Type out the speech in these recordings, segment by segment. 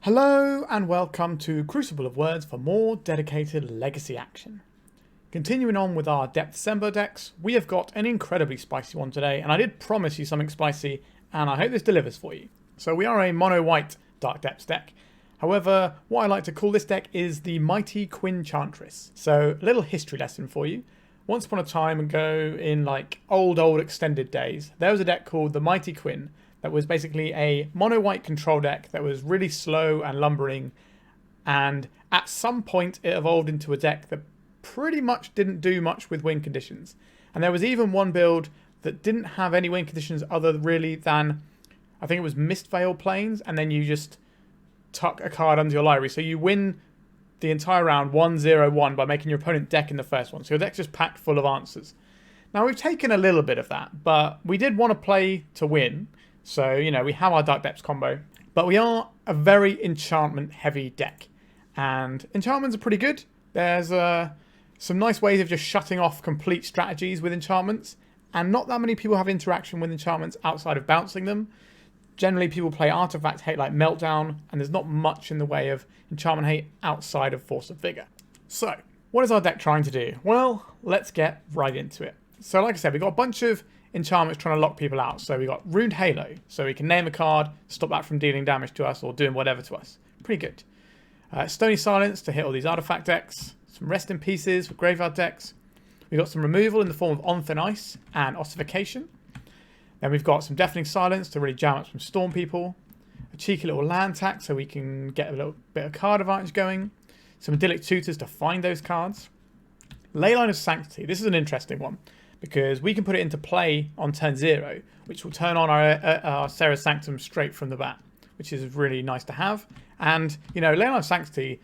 Hello and welcome to Crucible of Words for more dedicated legacy action. Continuing on with our Depth December decks, we have got an incredibly spicy one today, and I did promise you something spicy, and I hope this delivers for you. So we are a mono-white Dark Depths deck. However, what I like to call this deck is the Mighty Quinchantress. So a little history lesson for you. Once upon a time ago, in like old extended days, there was a deck called the Mighty Quinn that was basically a mono-white control deck that was really slow and lumbering, and at some point it evolved into a deck that pretty much didn't do much with win conditions. And there was even one build that didn't have any win conditions other really than, I think it was Mistveil Plains, and then you just tuck a card under your library. So you win the entire round 1-0-1 by making your opponent deck in the first one. So your deck's just packed full of answers. Now we've taken a little bit of that, but we did want to play to win. So, you know, we have our Dark Depths combo, but we are a very enchantment heavy deck. And enchantments are pretty good. There's some nice ways of just shutting off complete strategies with enchantments. And not that many people have interaction with enchantments outside of bouncing them. Generally, people play artifact hate like Meltdown, and there's not much in the way of enchantment hate outside of Force of Vigor. So, what is our deck trying to do? Well, let's get right into it. So, like I said, we've got a bunch of enchantments trying to lock people out. So we got Ruined Halo, so we can name a card, stop that from dealing damage to us or doing whatever to us. Pretty good. Stony Silence to hit all these artifact decks. Some Rest in Pieces for graveyard decks. We've got some removal in the form of On Thin Ice and Ossification. Then we've got some Deafening Silence to really jam up some Storm people. A cheeky little land tax so we can get a little bit of card advantage going. Some Idyllic Tutors to find those cards. Leyline of Sanctity. This is an interesting one, because we can put it into play on turn 0, which will turn on our Serra Sanctum straight from the bat, which is really nice to have. And, you know, Leyline of Sanctity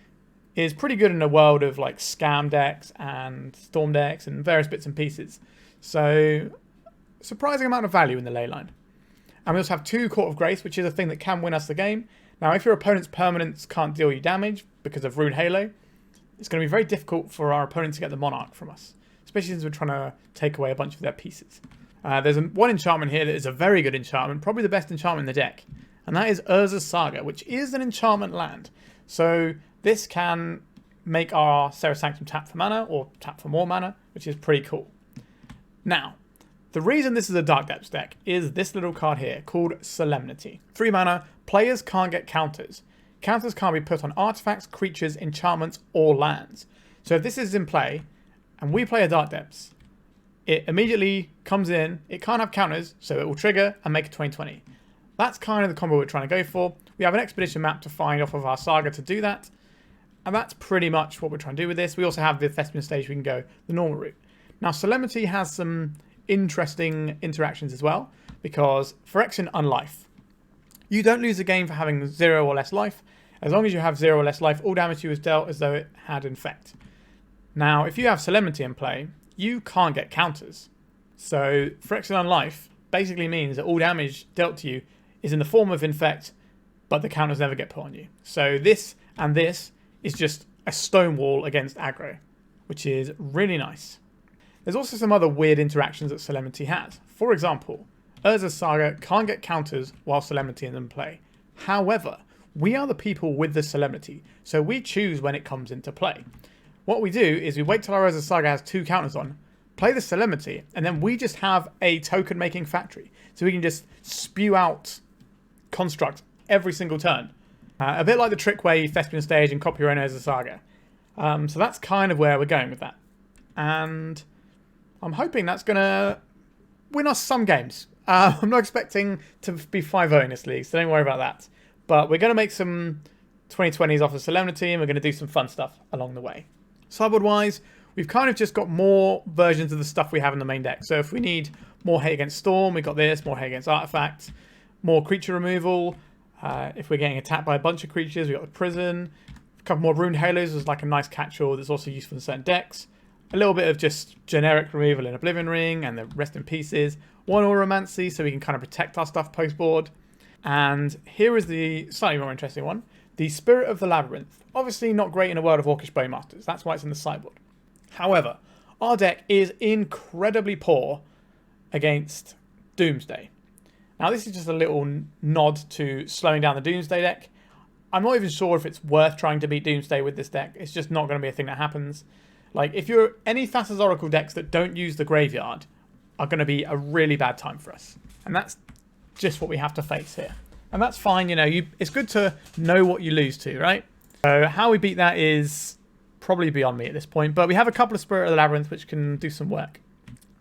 is pretty good in a world of like scam decks and storm decks and various bits and pieces. So, surprising amount of value in the Leyline. And we also have 2 Court of Grace, which is a thing that can win us the game. Now, if your opponent's permanents can't deal you damage because of Ruined Halo, it's going to be very difficult for our opponent to get the Monarch from us, especially since we're trying to take away a bunch of their pieces. There's one enchantment here that is a very good enchantment, probably the best enchantment in the deck, and that is Urza's Saga, which is an enchantment land. So this can make our Serra Sanctum tap for mana, or tap for more mana, which is pretty cool. Now, the reason this is a Dark Depths deck is this little card here, called Solemnity. 3 mana, players can't get counters. Counters can't be put on artifacts, creatures, enchantments, or lands. So if this is in play, and we play a Dark Depths, it immediately comes in, it can't have counters, so it will trigger and make a 20/20. That's kind of the combo we're trying to go for. We have an expedition map to find off of our Saga to do that, and that's pretty much what we're trying to do with this. We also have the Thespian stage, we can go the normal route. Now, Solemnity has some interesting interactions as well, because Phyrexian Unlife. You don't lose the game for having 0 or less life. As long as you have 0 or less life, all damage to you is dealt as though it had Infect. Now, if you have Solemnity in play, you can't get counters. So, Phyrexian Unlife basically means that all damage dealt to you is in the form of Infect, but the counters never get put on you. So this and this is just a stonewall against aggro, which is really nice. There's also some other weird interactions that Solemnity has. For example, Urza's Saga can't get counters while Solemnity is in play. However, we are the people with the Solemnity, so we choose when it comes into play. What we do is we wait till our Urza's Saga has 2 counters on, play the Solemnity, and then we just have a token-making factory. So we can just spew out construct every single turn. A bit like the trick where you Thespian stage and copy your own Urza's Saga. So that's kind of where we're going with that. And I'm hoping that's going to win us some games. I'm not expecting to be 5-0 in this league, so don't worry about that. But we're going to make some 2020s off of Solemnity, and we're going to do some fun stuff along the way. Sideboard-wise, we've kind of just got more versions of the stuff we have in the main deck. So if we need more hate against Storm, we've got this, more hate against Artifact, more creature removal. If we're getting attacked by a bunch of creatures, we've got the Prison. A couple more Ruined Halos is like a nice catch-all that's also useful in certain decks. A little bit of just generic removal in Oblivion Ring and the Rest in Pieces. One Auramancy so we can kind of protect our stuff post-board. And here is the slightly more interesting one. The Spirit of the Labyrinth. Obviously not great in a world of Orcish Bowmasters. That's why it's in the sideboard. However, our deck is incredibly poor against Doomsday. Now this is just a little nod to slowing down the Doomsday deck. I'm not even sure if it's worth trying to beat Doomsday with this deck. It's just not going to be a thing that happens. Like, if you're any Thassa's Oracle decks that don't use the graveyard are going to be a really bad time for us. And that's just what we have to face here. And that's fine, you know, it's good to know what you lose to, right? So how we beat that is probably beyond me at this point. But we have a couple of Spirit of the Labyrinth which can do some work.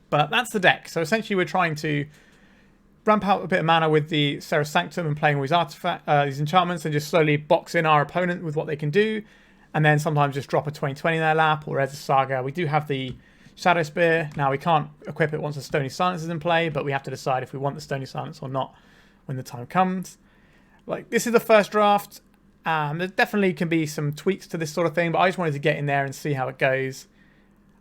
But that's the deck. So essentially we're trying to ramp out a bit of mana with the Serra Sanctum and playing with these enchantments and just slowly box in our opponent with what they can do. And then sometimes just drop a 20/20 in their lap, or as a Saga. We do have the Shadowspear. Now we can't equip it once the Stony Silence is in play, but we have to decide if we want the Stony Silence or not when the time comes. Like, this is the first draft. There definitely can be some tweaks to this sort of thing, but I just wanted to get in there and see how it goes.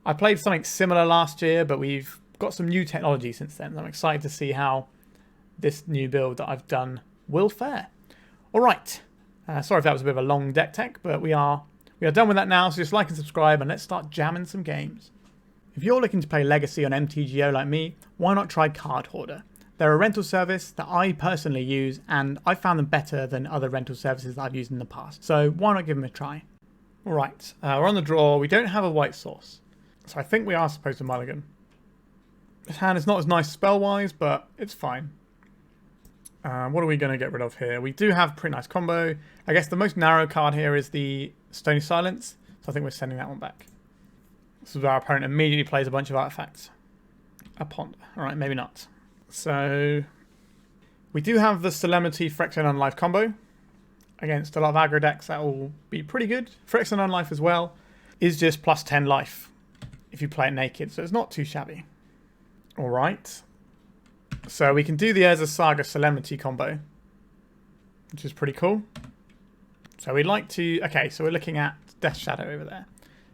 I played something similar last year, but we've got some new technology since then. I'm excited to see how this new build that I've done will fare. All right. Sorry if that was a bit of a long deck tech, but we are done with that now. So just like and subscribe, and let's start jamming some games. If you're looking to play Legacy on MTGO like me, why not try Card Hoarder? They're a rental service that I personally use, and I found them better than other rental services that I've used in the past. So why not give them a try? All right, we're on the draw. We don't have a white source, so I think we are supposed to mulligan. This hand is not as nice spell-wise, but it's fine. What are we going to get rid of here? We do have a pretty nice combo. I guess the most narrow card here is the Stony Silence, so I think we're sending that one back. This is where our opponent immediately plays a bunch of artifacts. A ponder. Alright, maybe not. So we do have the Solemnity Phyrexian Unlife combo. Against a lot of aggro decks, that will be pretty good. Phyrexian Unlife as well is just plus 10 life if you play it naked, so it's not too shabby. Alright. So we can do the Urza Saga Solemnity combo, which is pretty cool. So we'd like to... Okay, so we're looking at Death Shadow over there.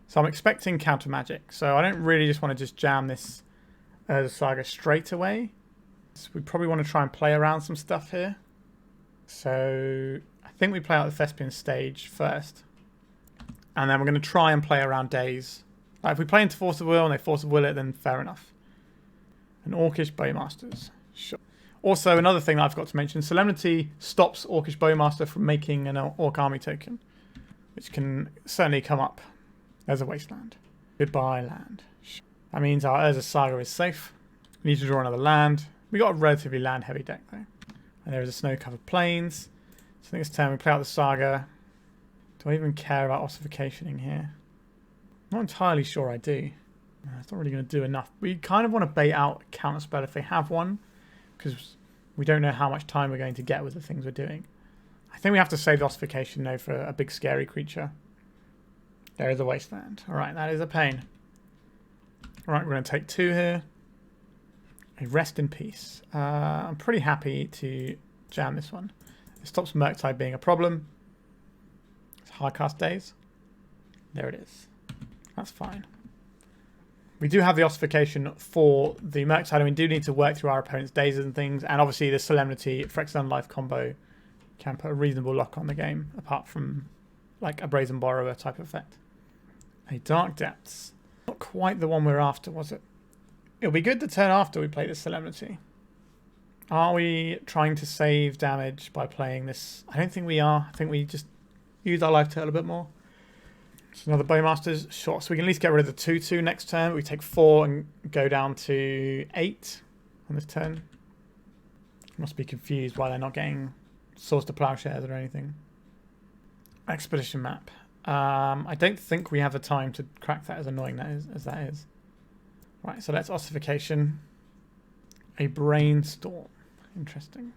So I'm expecting counter magic. So I don't really just want to just jam this Urza Saga straight away. So we probably want to try and play around some stuff here. So I think we play out the Thespian stage first. And then we're going to try and play around days. Like, if we play into Force of Will and they Force of Will it, then fair enough. And Orcish Bowmasters. Sure. Also, another thing that I forgot to mention, Solemnity stops Orcish Bowmaster from making an Orc Army token, which can certainly come up as a wasteland. Goodbye, land. Sure. That means our Urza Saga is safe. We need to draw another land. We got a relatively land-heavy deck, though. And there is a snow-covered plains. So I think it's turn we play out the Saga. Do I even care about Ossificationing here? I'm not entirely sure I do. It's not really going to do enough. We kind of want to bait out a counterspell if they have one, because we don't know how much time we're going to get with the things we're doing. I think we have to save the Ossification, though, for a big scary creature. There is a wasteland. Alright, that is a pain. Alright, we're going to take 2 here. A Rest in Peace. I'm pretty happy to jam this one. It stops Murktide being a problem. It's hardcast days. There it is. That's fine. We do have the Ossification for the Murktide, and we do need to work through our opponent's dazes and things. And obviously the Solemnity Phyrexian Unlife combo can put a reasonable lock on the game, apart from like a Brazen Borrower type effect. A Dark Depths. Not quite the one we're after, was it? It'll be good the turn after we play the Solemnity. Are we trying to save damage by playing this? I don't think we are. I think we just use our life total a bit more. So another Bowmasters. Sure. So we can at least get rid of the 2/2 next turn. We take 4 and go down to 8 on this turn. Must be confused why they're not getting Swords to Plowshares or anything. Expedition map. I don't think we have the time to crack that, as annoying as that is. Right, so let's Ossification. A Brainstorm. Interesting.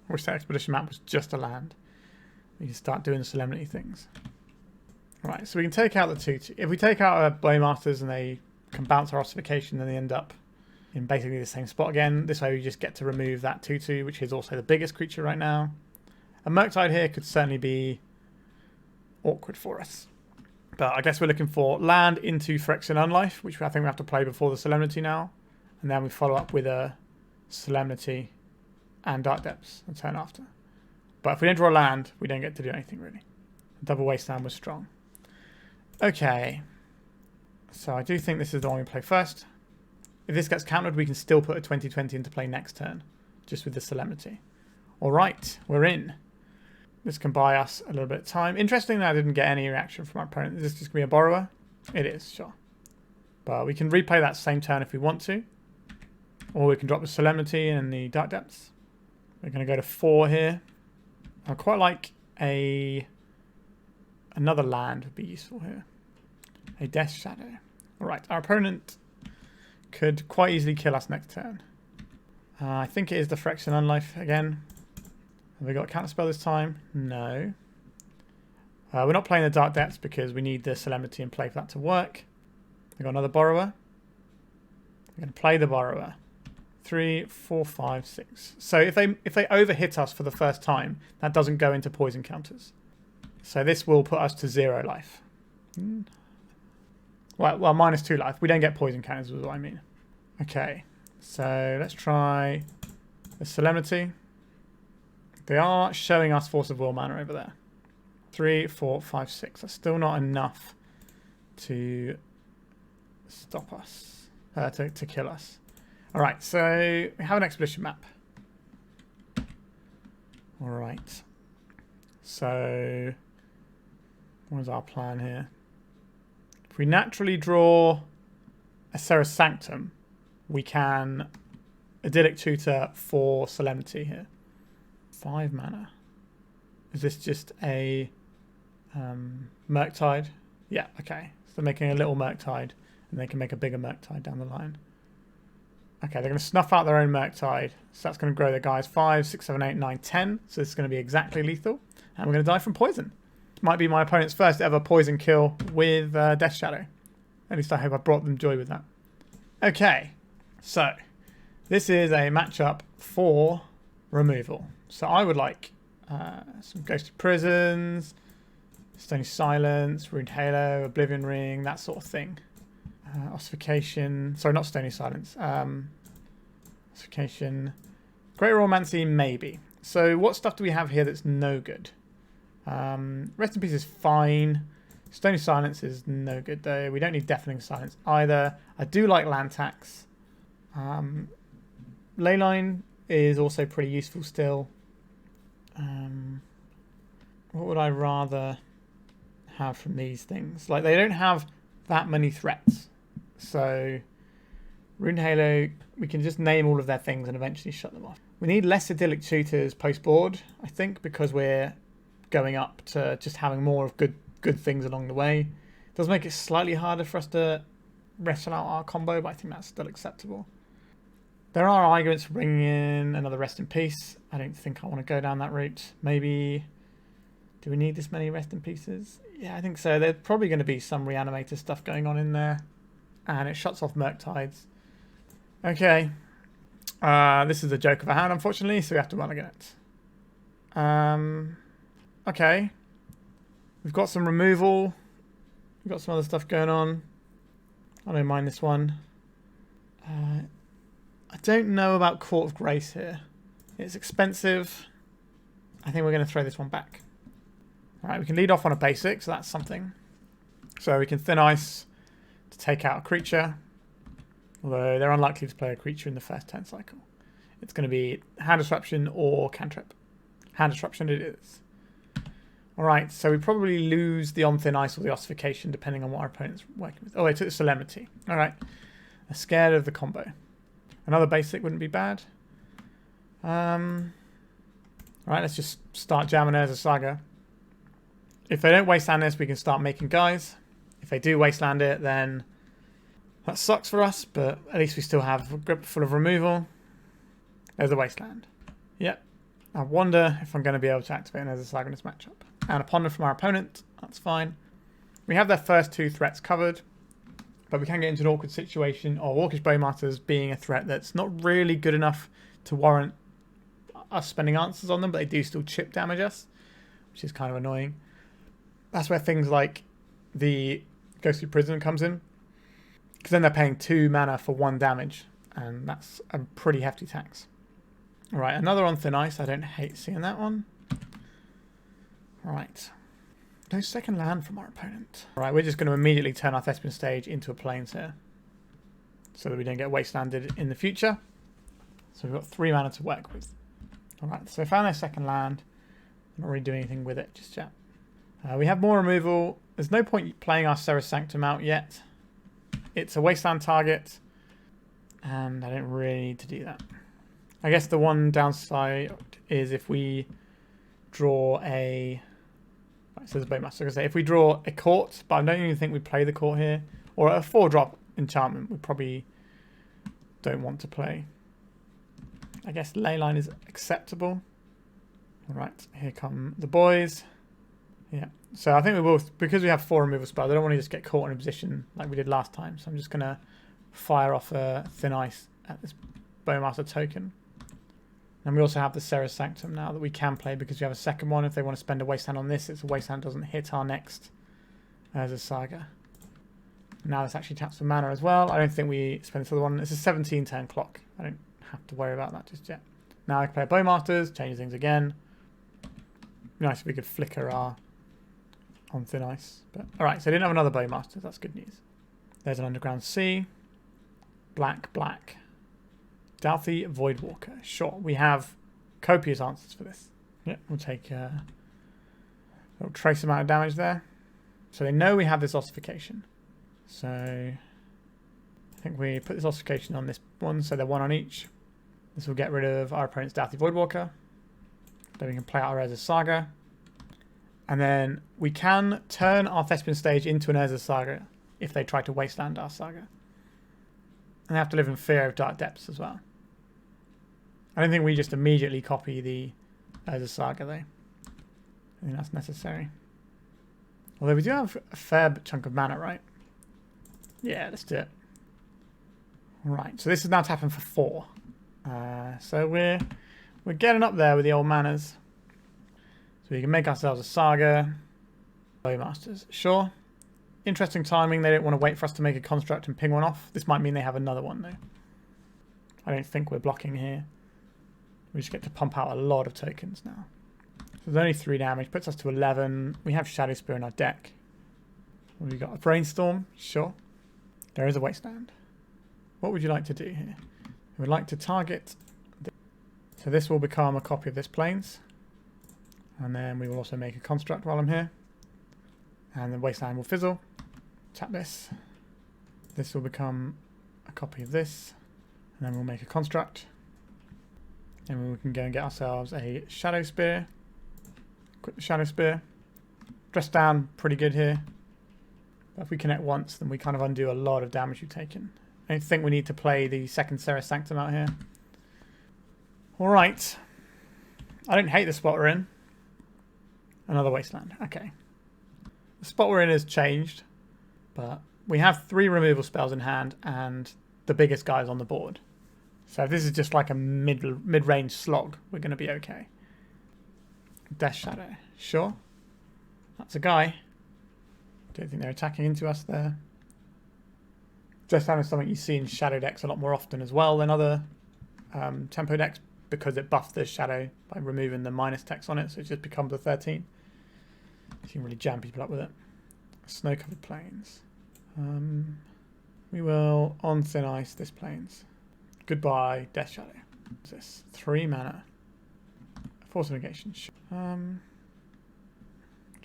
I wish that Expedition map was just a land. We can start doing the Solemnity things. Right, so we can take out the 2/2. If we take out our Bowmasters and they can bounce our Ossification, then they end up in basically the same spot again. This way we just get to remove that 2/2, which is also the biggest creature right now. A Murktide here could certainly be awkward for us. But I guess we're looking for land into Phyrexian Unlife, which I think we have to play before the Solemnity now. And then we follow up with a Solemnity and Dark Depths and turn after. But if we don't draw land, we don't get to do anything really. Double Wasteland was strong. Okay. So I do think this is the one we play first. if this gets countered, we can still put a 20/20 into play next turn, just with the Solemnity. All right, we're in. This can buy us a little bit of time. Interestingly, I didn't get any reaction from our opponent. Is this just going to be a borrower? It is, sure. But we can replay that same turn if we want to. Or we can drop the Solemnity and the Dark Depths. We're going to go to 4 here. I quite like another land would be useful here. A Death Shadow. Alright, our opponent could quite easily kill us next turn. I think it is the Phyrexian Unlife again. Have we got a counterspell this time? No. We're not playing the Dark Depths because we need the Solemnity in play for that to work. We've got another Borrower. We're going to play the Borrower. 3, 4, 5, 6. So if they overhit us for the first time, that doesn't go into poison counters. So this will put us to 0 life. Well, -2 life. We don't get poison counters is what I mean. Okay, so let's try the Solemnity. They are showing us Force of Will mana over there. 3, 4, 5, 6. That's still not enough to stop us, to kill us. All right, so we have an expedition map. All right. So what is our plan here? If we naturally draw a Serra Sanctum, we can Idyllic Tutor for Solemnity here. 5 mana. Is this just a Murktide? Yeah, okay. So they're making a little Murktide, and they can make a bigger Murktide down the line. Okay, they're going to snuff out their own Murktide. So that's going to grow their guys 5, 6, 7, 8, 9, 10. So this is going to be exactly lethal. And we're going to die from poison. Might be my opponent's first ever poison kill with Death Shadow. At least I hope I brought them joy with that. Okay, so this is a matchup for removal. So I would like some Ghosted Prisons, Stony Silence, Ruined Halo, Oblivion Ring, that sort of thing. Ossification, sorry, not Stony Silence. Ossification, Greater Auramancy, maybe. So what stuff do we have here that's no good? Rest in Peace is fine. Stony Silence is no good though. We don't need Deafening Silence either. I do like land tax. Leyline is also pretty useful still. What would I rather have from these things? Like, they don't have that many threats. So Ruined Halo, we can just name all of their things and eventually shut them off. We need less Idyllic Tutors post-board, I think, because we're going up to just having more of good things along the way. It does make it slightly harder for us to wrestle out our combo, but I think that's still acceptable. There are arguments for bringing in another Rest in Peace. I don't think I want to go down that route. Maybe, do we need this many Rest in Pieces? Yeah, I think so. There's probably going to be some Reanimator stuff going on in there. And it shuts off Murktides. Okay. This is a joke of a hand, unfortunately, so we have to run again it. Okay. We've got some removal. We've got some other stuff going on. I don't mind this one. I don't know about Court of Grace here. It's expensive. I think we're going to throw this one back. Alright, we can lead off on a basic, so that's something. So we can Thin Ice to take out a creature. Although they're unlikely to play a creature in the first turn cycle. It's going to be Hand Disruption or Cantrip. Hand Disruption it is. Alright, so we probably lose the on Thin Ice or the Ossification depending on what our opponent's working with. Oh, they took the Solemnity. Alright. They're scared of the combo. Another basic wouldn't be bad. Alright, let's just start jamming as a Saga. If they don't wasteland this, we can start making guys. If they do wasteland it, then that sucks for us, but at least we still have a grip full of removal. There's the wasteland. Yep. I wonder if I'm going to be able to activate as a Saga in this matchup. And a Ponder from our opponent. That's fine. We have their first 2 threats covered. But we can get into an awkward situation of Orcish Bowmarters being a threat that's not really good enough to warrant us spending answers on them, but they do still chip damage us, which is kind of annoying. That's where things like the Ghostly Prison comes in, because then they're paying 2 mana for 1 damage, and that's a pretty hefty tax. Alright, another on Thin Ice. I don't hate seeing that one. Right. No second land from our opponent. Alright, we're just going to immediately turn our Thespian stage into a Plains here. so that we don't get wastelanded in the future. So we've got 3 mana to work with. Alright, so I found their second land. I'm not really doing anything with it just yet. We have more removal. There's no point playing our Serra Sanctum out yet. It's a wasteland target, and I don't really need to do that. I guess the one downside is if we draw a... Right, so there's a Bowmaster. I say if we draw a court, but I don't even think we play the court here, or a 4-drop enchantment we probably don't want to play. I guess Leyline is acceptable. Alright, here come the boys. Yeah, so I think we will, because we have 4 removal spells, I don't want to just get caught in a position like we did last time. So I'm just going to fire off a Thin Ice at this Bowmaster token. And we also have the Serra Sanctum now that we can play because we have a second one. If they want to spend a wasteland on this, it's a wasteland doesn't hit our next as a Saga. Now this actually taps for mana as well. I don't think we spend this other one. It's a 17 turn clock. I don't have to worry about that just yet. Now I can play Bowmasters, change things again. Nice if we could flicker our on Thin Ice. But alright, so I didn't have another Bowmaster. That's good news. There's an Underground Sea. Black, black. Dauthi Voidwalker. Sure, we have copious answers for this. Yeah, we'll take a little trace amount of damage there. So they know we have this Ossification. So I think we put this Ossification on this one, so they're 1 on each. This will get rid of our opponent's Dauthi Voidwalker. Then we can play out our Urza Saga. And then we can turn our Thespian stage into an Urza Saga if they try to wasteland our Saga. And they have to live in fear of Dark Depths as well. I don't think we just immediately copy the Urza Saga though. I think that's necessary. Although we do have a fair chunk of mana, right? Yeah, let's do it. Right, so this is now tapping for 4. So we're getting up there with the old manners. So we can make ourselves a Saga. Bowmasters, sure. Interesting timing. They don't want to wait for us to make a construct and ping one off. This might mean they have another one though. I don't think we're blocking here. We just get to pump out a lot of tokens now. So there's only 3 damage, puts us to 11. We have Shadowspear in our deck. What have we got? A Brainstorm, sure. There is a wasteland. What would you like to do here? We would like to target. So this will become a copy of this Plains. And then we will also make a construct while I'm here. And the wasteland will fizzle. Tap this. This will become a copy of this. And then we'll make a construct. And we can go and get ourselves a Shadowspear. Equip the Shadowspear. Dress down pretty good here. But if we connect once, then we kind of undo a lot of damage you've taken. I don't think we need to play the second Serra Sanctum out here. Alright. I don't hate the spot we're in. Another wasteland. Okay. The spot we're in has changed. But we have 3 removal spells in hand and the biggest guys on the board. So if this is just like a mid-range slog, we're going to be okay. Death Shadow. Sure. That's a guy. Don't think they're attacking into us there. Death Shadow is something you see in Shadow decks a lot more often as well than other tempo decks because it buffs the Shadow by removing the minus text on it, so it just becomes a 13. You can really jam people up with it. Snow-covered plains. We will on Thin Ice this Plains. Goodbye, Death Shadow. What's this? 3 mana. Force of Negation. So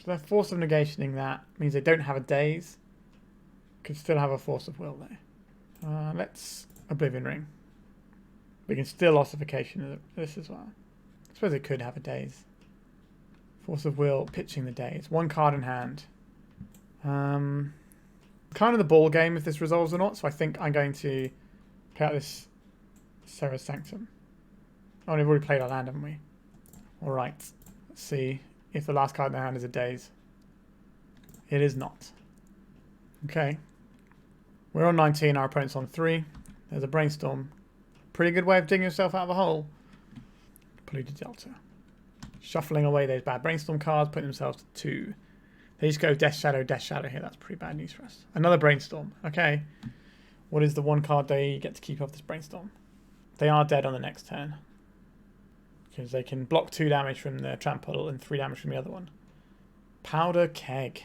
their Force of Negationing that means they don't have a Daze. Could still have a Force of Will though. Let's Oblivion Ring. We can still Ossification this as well. I suppose it could have a Daze. Force of Will, pitching the Daze. 1 card in hand. Kind of the ball game if this resolves or not, so I think I'm going to play out this Serra Sanctum. Oh, we've already played our land, haven't we? Alright. Let's see if the last card in the hand is a Daze. It is not. Okay. We're on 19, our opponent's on 3. There's a Brainstorm. Pretty good way of digging yourself out of a hole. Polluted Delta. Shuffling away those bad Brainstorm cards, putting themselves to 2. They just go Death Shadow here. That's pretty bad news for us. Another Brainstorm. Okay. What is the 1 card they get to keep off this Brainstorm? They are dead on the next turn. Because they can block 2 damage from the trample and 3 damage from the other one. Powder Keg.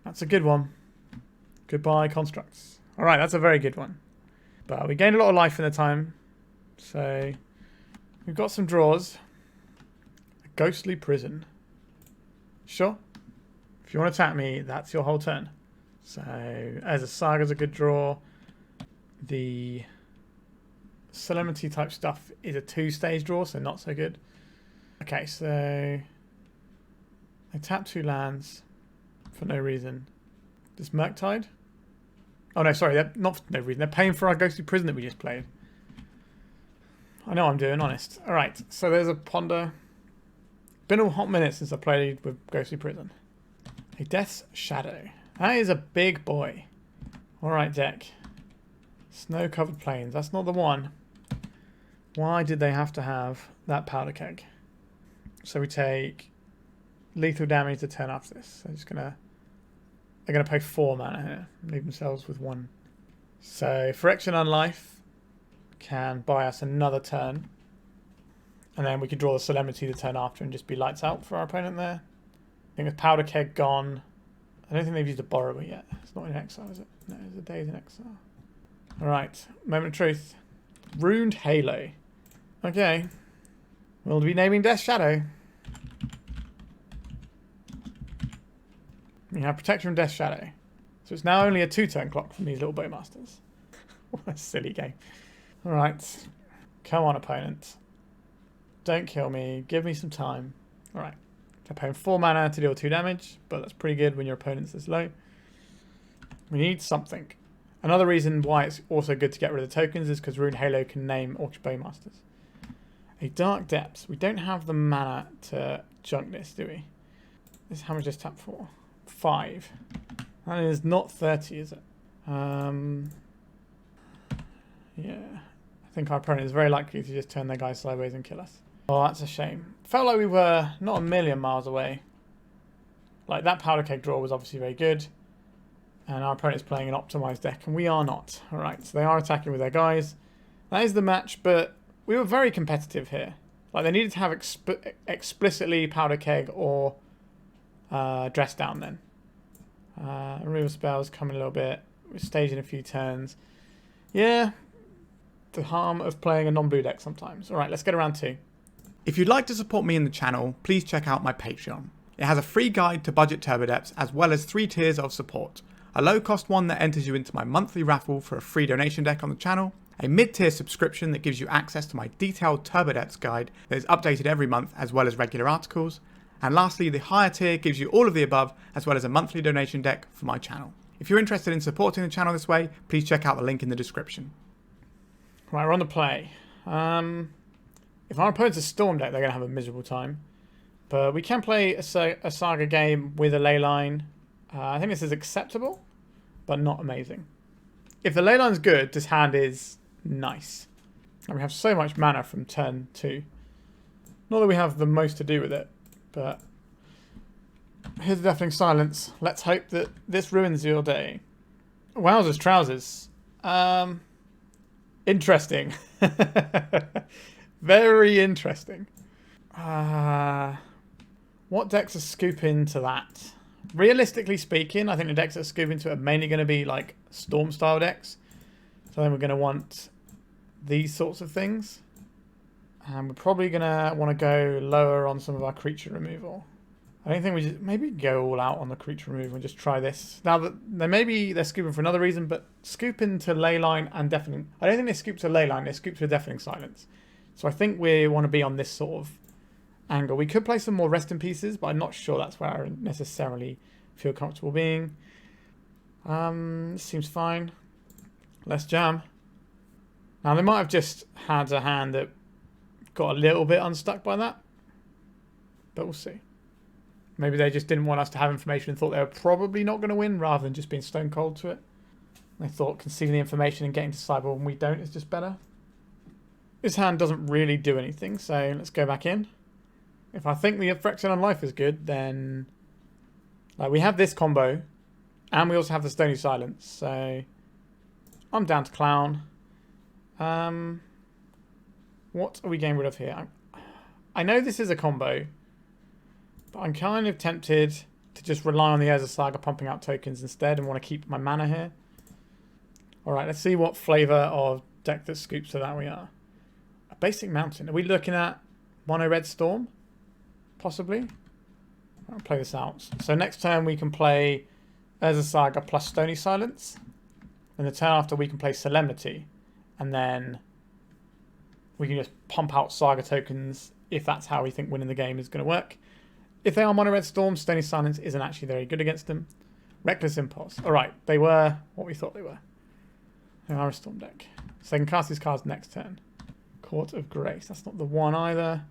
That's a good one. Goodbye, Constructs. Alright, that's a very good one. But we gained a lot of life in the time. So we've got some draws. A ghostly prison. Sure. If you want to attack me, that's your whole turn. So as a Saga's a good draw. The Solemnity type stuff is a 2-stage draw, so not so good. Okay, so I tap 2 lands for no reason. This Murktide? Oh no, sorry, they're not for no reason. They're paying for our ghostly prison that we just played. I know what I'm doing, honest. Alright, so there's a ponder. Been a hot minute since I played with ghostly prison. A Death's Shadow. That is a big boy. Alright, deck. Snow-covered plains. That's not the one. Why did they have to have that powder keg? So we take lethal damage to turn after this. So they're gonna pay 4 mana here. Leave themselves with 1. So Phyrexian Unlife can buy us another turn. And then we could draw the Solemnity the turn after and just be lights out for our opponent there. I think the powder keg gone. I don't think they've used a borrower yet. It's not in exile, is it? No, it's a Days in Exile. Alright, moment of truth. Ruined Halo. Okay. We'll be naming Death's Shadow. We have Protection from Death's Shadow. So it's now only a 2-turn clock from these little Bowmasters. What a silly game. Alright. Come on, opponent. Don't kill me. Give me some time. Alright. They're paying 4 mana to deal 2 damage, but that's pretty good when your opponent's this low. We need something. Another reason why it's also good to get rid of the tokens is because Ruined Halo can name Orchid Bowmasters. A Dark Depths. We don't have the mana to junk this, do we? This is how much is tap for? 5. That is not 30, is it? Yeah. I think our opponent is very likely to just turn their guys sideways and kill us. Oh, that's a shame. Felt like we were not a million miles away. Like, that powder keg draw was obviously very good. And our opponent's playing an optimized deck, and we are not. Alright, so they are attacking with their guys. That is the match, but we were very competitive here. Like, they needed to have explicitly powder keg or dress down then. Removal spells coming a little bit. We're staging a few turns. Yeah, the harm of playing a non-blue deck sometimes. Alright, let's get around 2. If you'd like to support me in the channel, please check out my Patreon. It has a free guide to budget turbo depths as well as 3 tiers of support. A low cost one that enters you into my monthly raffle for a free donation deck on the channel, a mid-tier subscription that gives you access to my detailed turbo depths guide that is updated every month as well as regular articles, and lastly the higher tier gives you all of the above as well as a monthly donation deck for my channel. If you're interested in supporting the channel this way, please check out the link in the description. Right, we're on the play. If our opponent's a Storm deck, they're going to have a miserable time. But we can play a Saga game with a Leyline. I think this is acceptable, but not amazing. If the Leyline's good, this hand is nice. And we have so much mana from turn 2. Not that we have the most to do with it, but here's the Deafening Silence. Let's hope that this ruins your day. Wowzers trousers. Interesting. Very interesting. What decks are scooping to that? Realistically speaking, I think the decks that scoop into it are mainly going to be like Storm style decks. So then we're going to want these sorts of things. And we're probably going to want to go lower on some of our creature removal. I don't think we just maybe go all out on the creature removal and just try this. Now that they're scooping for another reason, but scooping to Leyline and Deafening. I don't think they scoop to Leyline, they scoop to Deafening Silence. So I think we want to be on this sort of angle. We could play some more Rest in Pieces, but I'm not sure that's where I necessarily feel comfortable being. Seems fine. Let's jam. Now they might have just had a hand that got a little bit unstuck by that, but we'll see. Maybe they just didn't want us to have information and thought they were probably not going to win rather than just being stone cold to it. They thought concealing the information and getting to sideboard when we don't is just better. This hand doesn't really do anything, so let's go back in. If I think the Phyrexian Unlife is good, then we have this combo, and we also have the Stony Silence, so I'm down to clown. What are we getting rid of here? I know this is a combo, but I'm kind of tempted to just rely on the Urza Saga pumping out tokens instead and want to keep my mana here. Alright, let's see what flavour of deck that scoops to that we are. A basic mountain. Are we looking at mono red storm? Possibly. I'll play this out. So next turn we can play Urza Saga plus Stony Silence. And the turn after we can play Solemnity. And then we can just pump out Saga tokens if that's how we think winning the game is going to work. If they are mono red storm, Stony Silence isn't actually very good against them. Reckless Impulse. Alright, they were what we thought they were. They are a storm deck. So they can cast these cards next turn. Court of Grace. That's not the one either.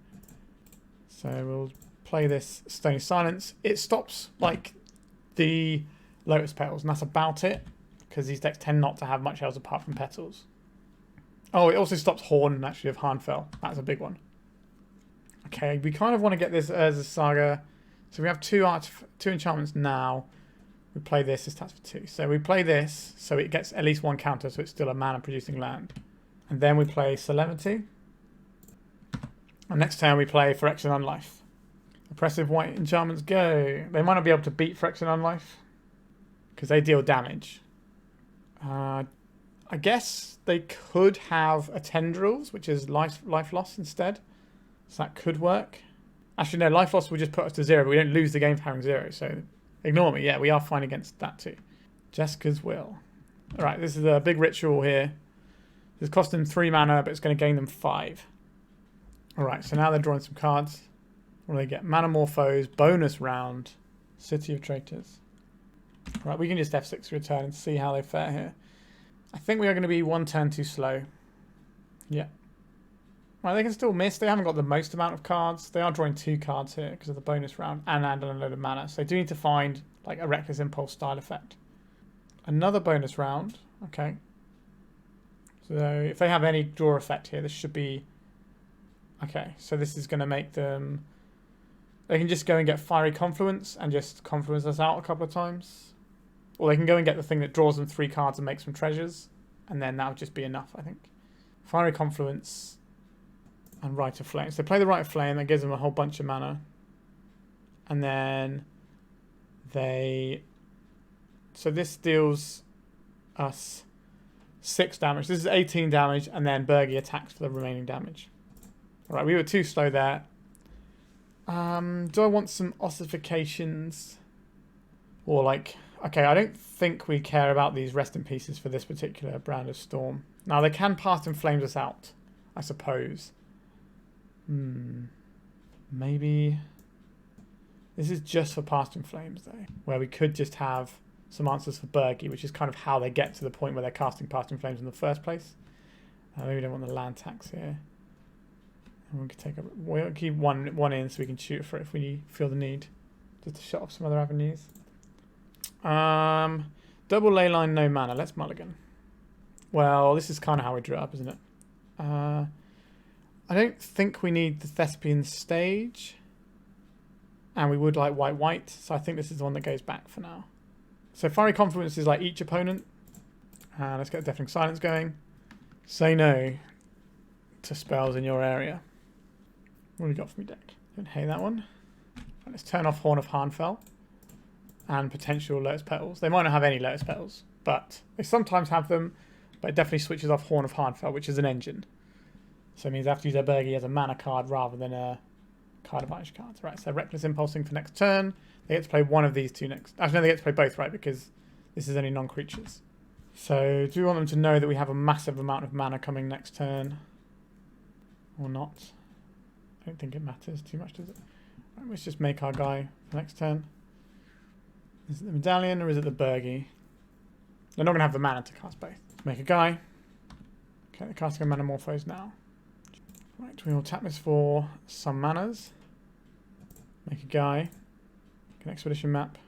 So we'll play this Stony Silence. It stops like the Lotus Petals, and that's about it. Because these decks tend not to have much else apart from petals. Oh, it also stops Horn actually of Harnfell. That's a big one. Okay, we kind of want to get this Urza Saga. So we have two enchantments now. We play this taps for 2. So we play this, so it gets at least 1 counter, so it's still a mana producing land. And then we play Solemnity. And next turn we play Phyrexian Unlife. Oppressive white enchantments go. They might not be able to beat Phyrexian Unlife, because they deal damage. I guess they could have a Tendrils, which is life loss instead. So that could work. Actually, no, life loss will just put us to 0, but we don't lose the game for having 0. So ignore me. Yeah, we are fine against that too. Jessica's Will. Alright, this is a big ritual here. This cost them 3 mana, but it's going to gain them 5. Alright, so now they're drawing some cards. What do they get? Manamorphose, bonus round, City of Traitors. Right, we can just F6 return and see how they fare here. I think we are going to be 1 turn too slow. Yeah. Right, they can still miss. They haven't got the most amount of cards. They are drawing 2 cards here because of the bonus round and add a load of mana. So they do need to find like a Reckless Impulse style effect. Another bonus round. Okay. So if they have any draw effect here, this should be... Okay, so this is going to make them... They can just go and get Fiery Confluence and just Confluence us out a couple of times. Or they can go and get the thing that draws them 3 cards and makes some treasures. And then that would just be enough, I think. Fiery Confluence and Rite of Flame. So they play the Rite of Flame. That gives them a whole bunch of mana. And then they... So this deals us 6 damage. This is 18 damage. And then Bergie attacks for the remaining damage. Alright, we were too slow there. Do I want some ossifications? Or like... Okay, I don't think we care about these rest in pieces for this particular brand of Storm. Now, they can Past in Flames us out, I suppose. Maybe... This is just for Past in Flames, though. Where we could just have some answers for Bergie, which is kind of how they get to the point where they're casting Past in Flames in the first place. Maybe we don't want the land tax here. And we can take we'll keep one in so we can shoot for it if we feel the need. Just to shut off some other avenues. Double Leyline, no mana. Let's mulligan. Well, this is kind of how we drew it up, isn't it? I don't think we need the Thespian stage. And we would like white. So I think this is the one that goes back for now. So Fiery Confluence is like each opponent. Let's get Deafening Silence going. Say no to spells in your area. What have we got from your deck? Don't hate that one. Right, let's turn off Horn of Harnfell. And potential Lotus Petals. They might not have any Lotus Petals, but they sometimes have them. But it definitely switches off Horn of Harnfell, which is an engine. So it means they have to use their Bergie as a mana card rather than a card of vanish cards. Right, so Reckless Impulsing for next turn. They get to play one of these two next. Actually, no, they get to play both, right? Because this is only non-creatures. So do we want them to know that we have a massive amount of mana coming next turn? Or not? I don't think it matters too much, does it? Right, let's just make our guy for next turn. Is it the medallion or is it the Bergie? They're not going to have the mana to cast both. Let's make a guy. Okay, they're casting a Manamorphose now. Right, we will tap this for some manas. Make a guy. Make an expedition map.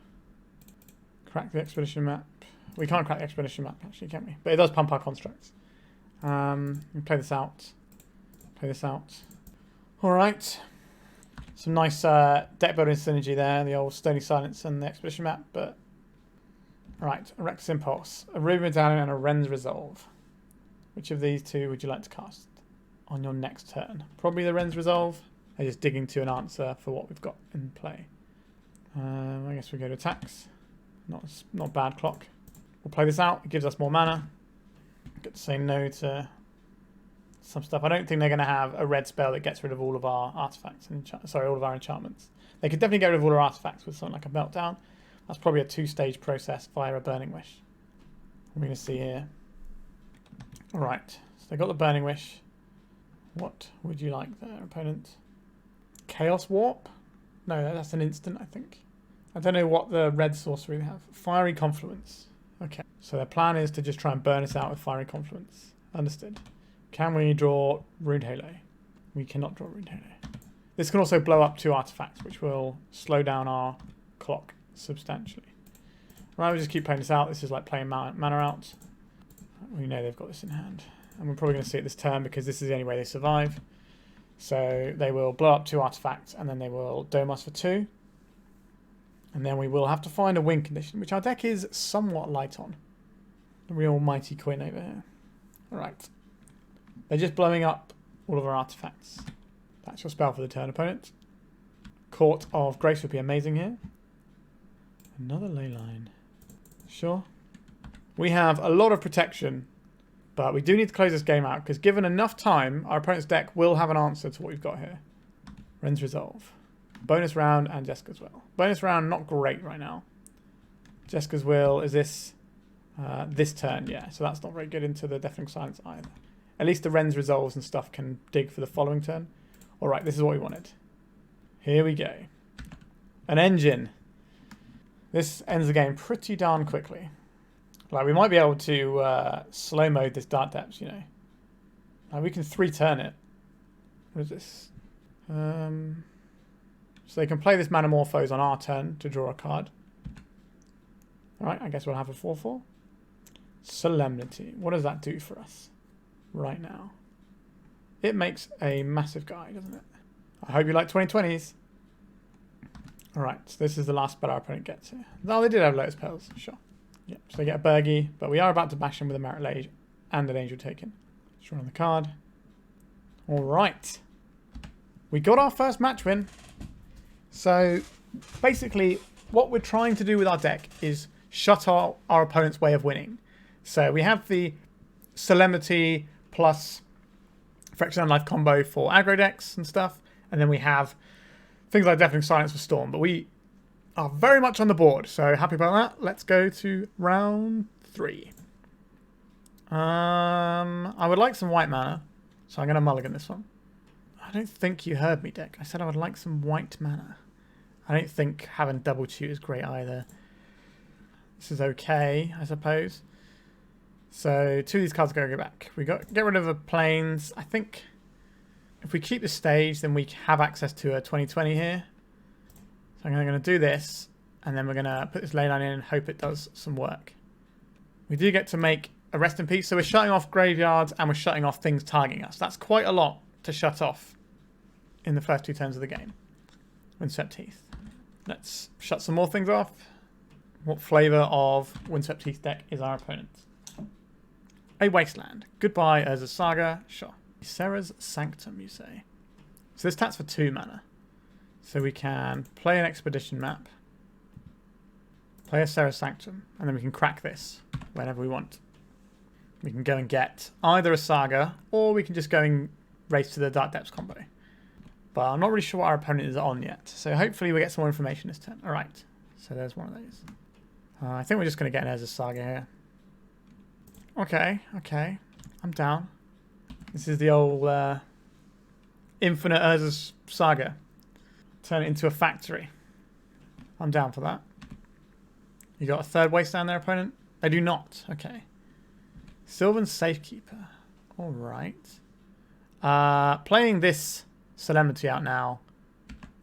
Crack the expedition map. We can't crack the expedition map actually, can we? But it does pump our constructs. We play this out. Play this out. Alright. Some nice deck building synergy there, the old Stony Silence and the Expedition map, but... Alright, a Reckless Impulse, a Ruby Medallion and a Wren's Resolve. Which of these two would you like to cast on your next turn? Probably the Wren's Resolve. They're just digging to an answer for what we've got in play. I guess we go to attacks. Not bad clock. We'll play this out, it gives us more mana. Get to say no to some stuff. I don't think they're going to have a red spell that gets rid of all of our artifacts and all of our enchantments. They could definitely get rid of all our artifacts with something like a meltdown. That's probably a 2-stage process via a burning wish. We're going to see here. All right, so they got the burning wish. What would you like there, opponent? Chaos warp? No, that's an instant, I think. I don't know what the red sorcery they have. Fiery confluence. Okay, so their plan is to just try and burn us out with fiery confluence. Understood. Can we draw Runed Halo? We cannot draw Runed Halo. This can also blow up 2 artifacts, which will slow down our clock substantially. Right, we'll just keep playing this out. This is like playing mana out. We know they've got this in hand. And we're probably going to see it this turn because this is the only way they survive. So they will blow up 2 artifacts and then they will dome us for 2. And then we will have to find a win condition, which our deck is somewhat light on. The real Mighty Quinn over here. Alright. They're just blowing up all of our artifacts. That's your spell for the turn, opponent. Court of Grace would be amazing here. Another Leyline. Sure. We have a lot of protection, but we do need to close this game out because given enough time, our opponent's deck will have an answer to what we've got here. Ren's Resolve. Bonus round and Jessica's Will. Bonus round, not great right now. Jessica's Will is this turn, yeah. So that's not very good into the Deafening Silence either. At least the Ren's Resolves and stuff can dig for the following turn. Alright, this is what we wanted. Here we go. An engine. This ends the game pretty darn quickly. Like, we might be able to slow mode this Dark Depths, you know. Like, we can 3-turn it. What is this? So they can play this Manamorphose on our turn to draw a card. Alright, I guess we'll have a 4-4. Solemnity. What does that do for us right now? It makes a massive guy, doesn't it? I hope you like 2020s. Alright, so this is the last spell our opponent gets here. No, they did have Lotus Petals, sure. Yep, so they get a Bergie, but we are about to bash him with a Merit Lage and an Angel Taken. Just run on the card. Alright. We got our first match win. So, basically, what we're trying to do with our deck is shut our opponent's way of winning. So, we have the Solemnity plus Phyrexian Unlife combo for aggro decks and stuff. And then we have things like Deafening Silence for Storm. But we are very much on the board. So, happy about that. Let's go to round 3. I would like some white mana. So, I'm going to mulligan this one. I don't think you heard me, deck. I said I would like some white mana. I don't think having double tutor is great either. This is okay, I suppose. So 2 of these cards are going to go back. We got get rid of the planes. I think if we keep the stage, then we have access to a 2020 here. So I'm going to do this, and then we're going to put this Leyline in and hope it does some work. We do get to make a Rest in Peace. So we're shutting off graveyards and we're shutting off things targeting us. That's quite a lot to shut off in the first 2 turns of the game. Windswept Teeth. Let's shut some more things off. What flavour of Windswept Teeth deck is our opponent? A Wasteland. Goodbye, Urza Saga. Sure. Serra's Sanctum, you say. So this taps for 2 mana. So we can play an Expedition map, play a Serra's Sanctum, and then we can crack this whenever we want. We can go and get either a Saga, or we can just go and race to the Dark Depths combo. But I'm not really sure what our opponent is on yet. So hopefully we get some more information this turn. Alright. So there's one of those. I think we're just going to get an Urza Saga here. Okay. Okay. I'm down. This is the old infinite Urza Saga. Turn it into a factory. I'm down for that. You got a 3rd Wasteland there, opponent? I do not. Okay. Sylvan Safekeeper. Alright. Playing this Solemnity out now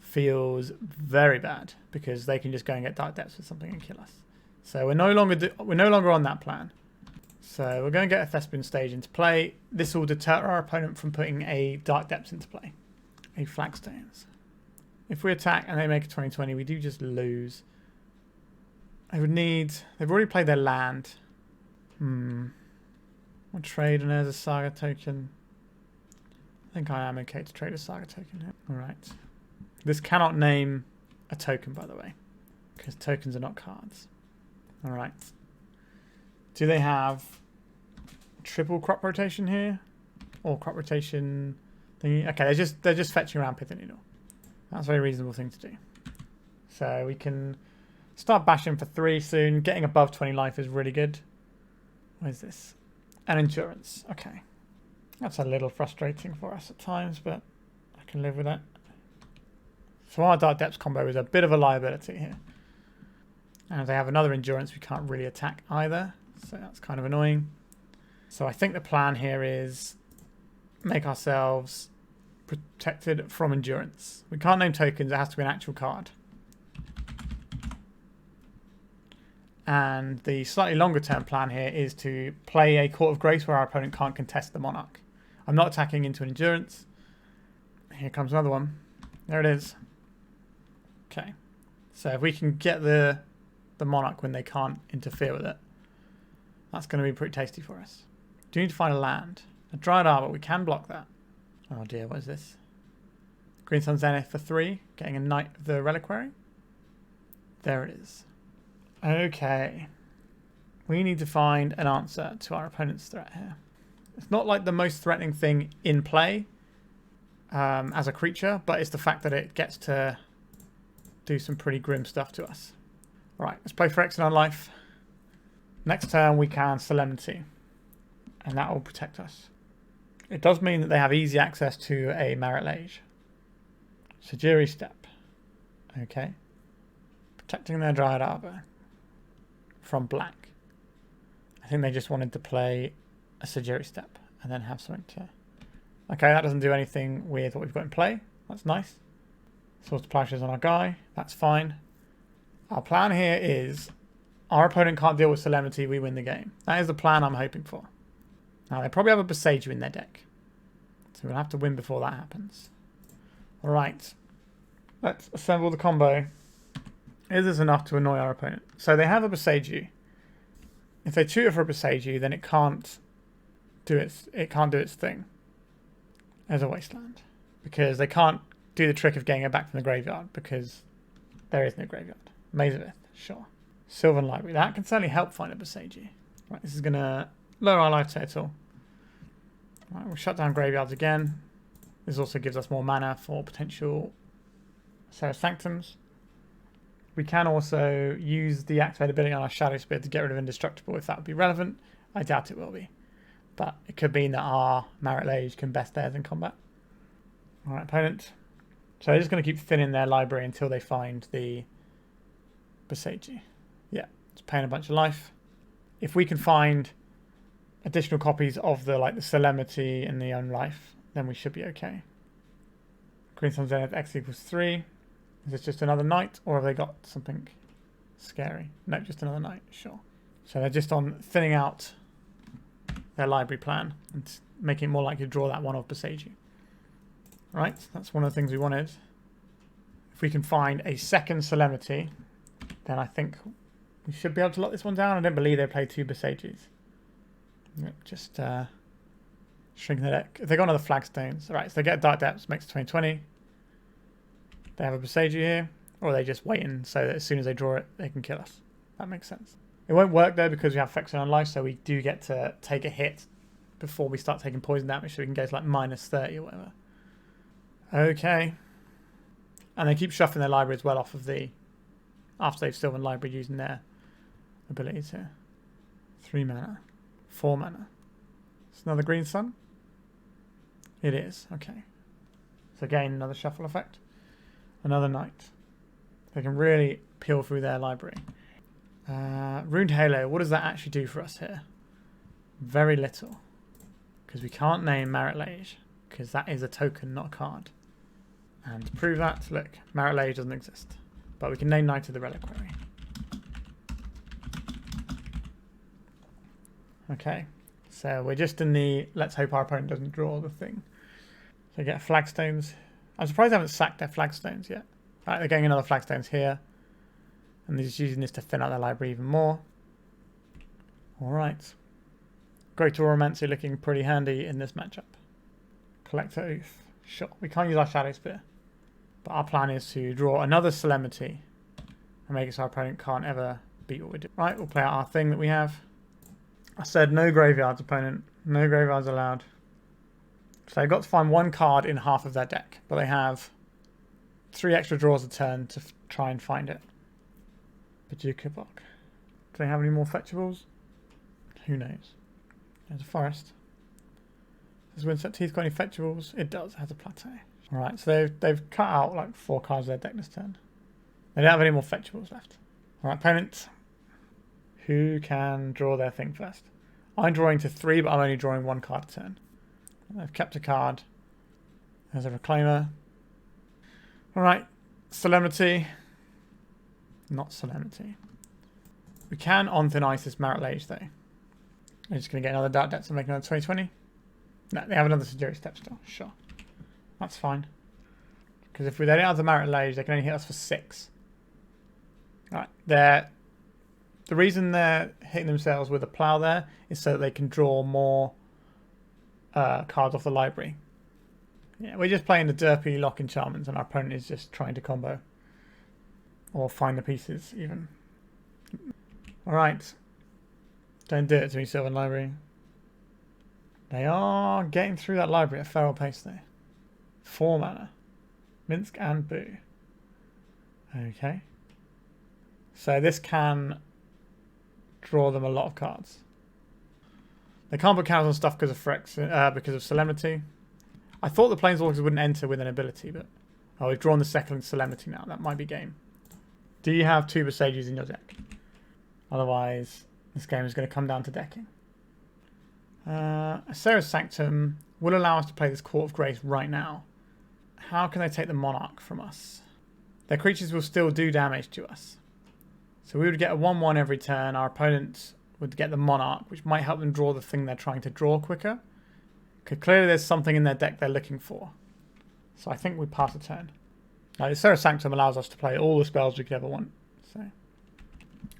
feels very bad because they can just go and get Dark Depths or something and kill us. So we're no longer on that plan. So we're going to get a Thespian stage into play. This will deter our opponent from putting a Dark Depths into play. A Flagstones. If we attack and they make a 2020, we do just lose. I would need... They've already played their land. I'll trade and there's a Saga token. I think I am okay to trade a Saga token here. Alright. This cannot name a token, by the way. Because tokens are not cards. Alright. Do they have triple crop rotation here, or crop rotation thingy. Okay, they're just fetching around Pithing Needle. That's a very reasonable thing to do. So we can start bashing for 3 soon. Getting above 20 life is really good. Where's this? And endurance. Okay, that's a little frustrating for us at times, but I can live with that. So our Dark Depths combo is a bit of a liability here. And if they have another endurance, we can't really attack either. So that's kind of annoying. So I think the plan here is make ourselves protected from endurance. We can't name tokens, it has to be an actual card. And the slightly longer term plan here is to play a Court of Grace where our opponent can't contest the Monarch. I'm not attacking into an endurance. Here comes another one. There it is. Okay. So if we can get the Monarch when they can't interfere with it, that's going to be pretty tasty for us. Do need to find a land. A Dryad Arbor, we can block that. Oh dear, what is this? Green Sun Zenith for 3, getting a Knight of the Reliquary. There it is. Okay. We need to find an answer to our opponent's threat here. It's not like the most threatening thing in play as a creature, but it's the fact that it gets to do some pretty grim stuff to us. Alright, let's play Phyrexian Unlife. Next turn we can Solemnity, and that will protect us. It does mean that they have easy access to a Marit Lage. Sajiri Step. Okay. Protecting their Dryad Arbor from black. I think they just wanted to play a Sajiri Step and then have something to... Okay, that doesn't do anything with what we've got in play. That's nice. Swords to Plowshares on our guy. That's fine. Our plan here is our opponent can't deal with Solemnity, we win the game. That is the plan I'm hoping for. Now, they probably have a Boseiju in their deck. So we'll have to win before that happens. Alright. Let's assemble the combo. Is this enough to annoy our opponent? So they have a Boseiju. If they tutor for a Boseiju, then it can't do its thing as a wasteland. Because they can't do the trick of getting it back from the graveyard, because there is no graveyard. Maze of Ith, sure. Sylvan Library. That can certainly help find a Boseiju. Right, this is going to lower our life total. Right, we'll shut down graveyards again. This also gives us more mana for potential Serra Sanctums. We can also use the activate ability on our Shadowspear to get rid of Indestructible if that would be relevant. I doubt it will be. But it could mean that our Marit Lage can best theirs in combat. Alright, opponent. So they're just going to keep thinning their library until they find the Boseiju. Yeah, it's paying a bunch of life. If we can find additional copies of the Solemnity and the Unlife, then we should be okay. Green Sun Zenith X equals 3. Is this just another knight, or have they got something scary? No, just another knight, sure. So they're just on thinning out their library plan and making it more likely to draw that one of Boseiju. Right, that's one of the things we wanted. If we can find a second Solemnity, then I think we should be able to lock this one down. I don't believe they play 2 Boseijus. Yep, just shrink the deck. If they got another Flagstones, alright, so they get Dark Depths, makes it 2020. They have a Boseiju here, or they just wait in so that as soon as they draw it, they can kill us. That makes sense. It won't work though because we have Phyrexian Unlife, so we do get to take a hit before we start taking poison damage, so we can go to -30 or whatever. Okay. And they keep shuffling their library as well off of the... after they've Sylvan Library using their abilities here. 3 mana. 4 mana. It's another Green Sun? It is, okay. So again, another shuffle effect. Another Knight. They can really peel through their library. Runed Halo, what does that actually do for us here? Very little. Because we can't name Marit Lage, because that is a token, not a card. And to prove that, look, Marit Lage doesn't exist. But we can name Knight of the Reliquary. Okay, so we're just in the let's hope our opponent doesn't draw the thing. So get Flagstones. I'm surprised they haven't sacked their Flagstones yet. Alright, they're getting another Flagstones here. And they're just using this to thin out their library even more. Alright. Greater Auramancy looking pretty handy in this matchup. Collector Oof. Sure, we can't use our Shadowspear. But our plan is to draw another Solemnity and make it so our opponent can't ever beat what we do. Right, we'll play out our thing that we have. I said no graveyards, opponent. No graveyards allowed. So they've got to find one card in half of their deck, but they have 3 extra draws a turn to try and find it. Bajuka block. Do they have any more fetchables? Who knows? There's a forest. Does Windset Teeth got any fetchables? It does. It has a plateau. Alright, so they've cut out like 4 cards of their deck this turn. They don't have any more fetchables left. Alright, opponent. Who can draw their thing first? I'm drawing to 3, but I'm only drawing 1 card a turn. I've kept a card. There's a Reclaimer. Alright, Solemnity. Not Solemnity. We can on Thin Ice this Marit Lage though. We're just going to get another Dark Depths and make another 2020. No, they have another Security Step still. Sure. That's fine. Because if they don't have the Marit Lage, they can only hit us for 6. Alright, the reason they're hitting themselves with a plough there is so that they can draw more cards off the library. Yeah, we're just playing the derpy lock enchantments and our opponent is just trying to combo. Or find the pieces, even. Alright. Don't do it to me, Sylvan Library. They are getting through that library at a feral pace, though. 4 mana. Minsk and Boo. Okay. So this can draw them a lot of cards. They can't put counters on stuff because of Solemnity. I thought the Planeswalkers wouldn't enter with an ability, but... Oh, we've drawn the second Solemnity now. That might be game. Do you have 2 Besages in your deck? Otherwise, this game is going to come down to decking. Serra's Sanctum will allow us to play this Court of Grace right now. How can they take the Monarch from us? Their creatures will still do damage to us. So we would get a 1-1 every turn. Our opponent would get the Monarch, which might help them draw the thing they're trying to draw quicker. Because clearly there's something in their deck they're looking for. So I think we pass a turn. Now, the Serra Sanctum allows us to play all the spells we could ever want. So,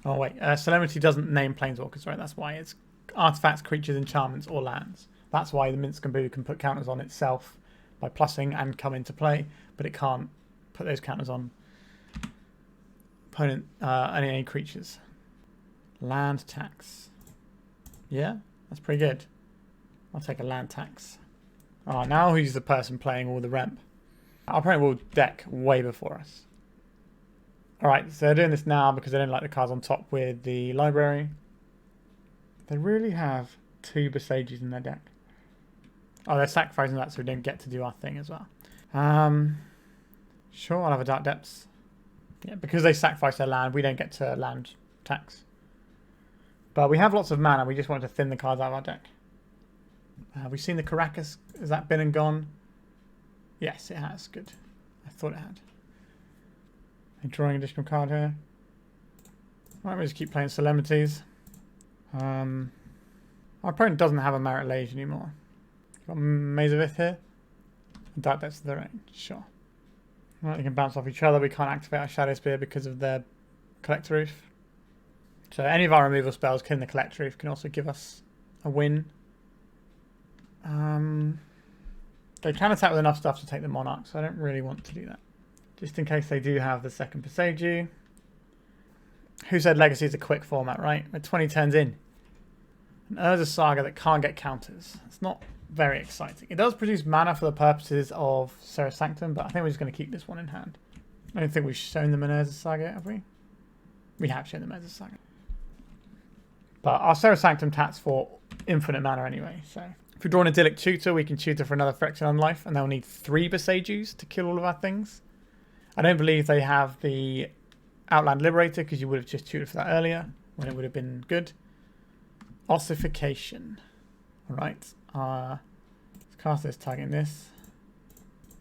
oh wait, Solemnity doesn't name Planeswalkers, right? That's why it's artifacts, creatures, enchantments, or lands. That's why the Minsk and Boo can put counters on itself by plussing and come into play, but it can't put those counters on opponent any creatures. Land tax. Yeah, that's pretty good. I'll take a land tax. Oh, now who's the person playing all the ramp? Our opponent will deck way before us. Alright, so they're doing this now because they don't like the cards on top with the library. They really have 2 Besages in their deck. Oh, they're sacrificing that so we don't get to do our thing as well. Sure, I'll have a Dark Depths. Yeah, because they sacrifice their land, we don't get to land tax. But we have lots of mana, we just want to thin the cards out of our deck. Have we seen the Caracas? Has that been and gone? Yes, it has. Good. I thought it had. I'm drawing an additional card here. Right, we'll just keep playing Solemnities. Our opponent doesn't have a Marit Lage anymore. Got Maze of Ith here. Dark Depths of their own. Sure. Right, they can bounce off each other. We can't activate our Shadowspear because of their Collector Roof. So any of our removal spells killing the Collector Roof can also give us a win. They can attack with enough stuff to take the Monarch, so I don't really want to do that. Just in case they do have the second Presage. Who said Legacy is a quick format, right? We're 20 turns in. An Urza Saga that can't get counters. It's not very exciting. It does produce mana for the purposes of Serra Sanctum, but I think we're just going to keep this one in hand. I don't think we've shown them an Urza Saga yet, have we? We have shown them Urza Saga. But our Serra Sanctum taps for infinite mana anyway, so... If we draw an Idyllic Tutor, we can tutor for another Phyrexian Unlife, and they'll need 3 Besages to kill all of our things. I don't believe they have the Outland Liberator, because you would have just tutored for that earlier, when it would have been good. Ossification. Alright. Let's cast this, targeting this.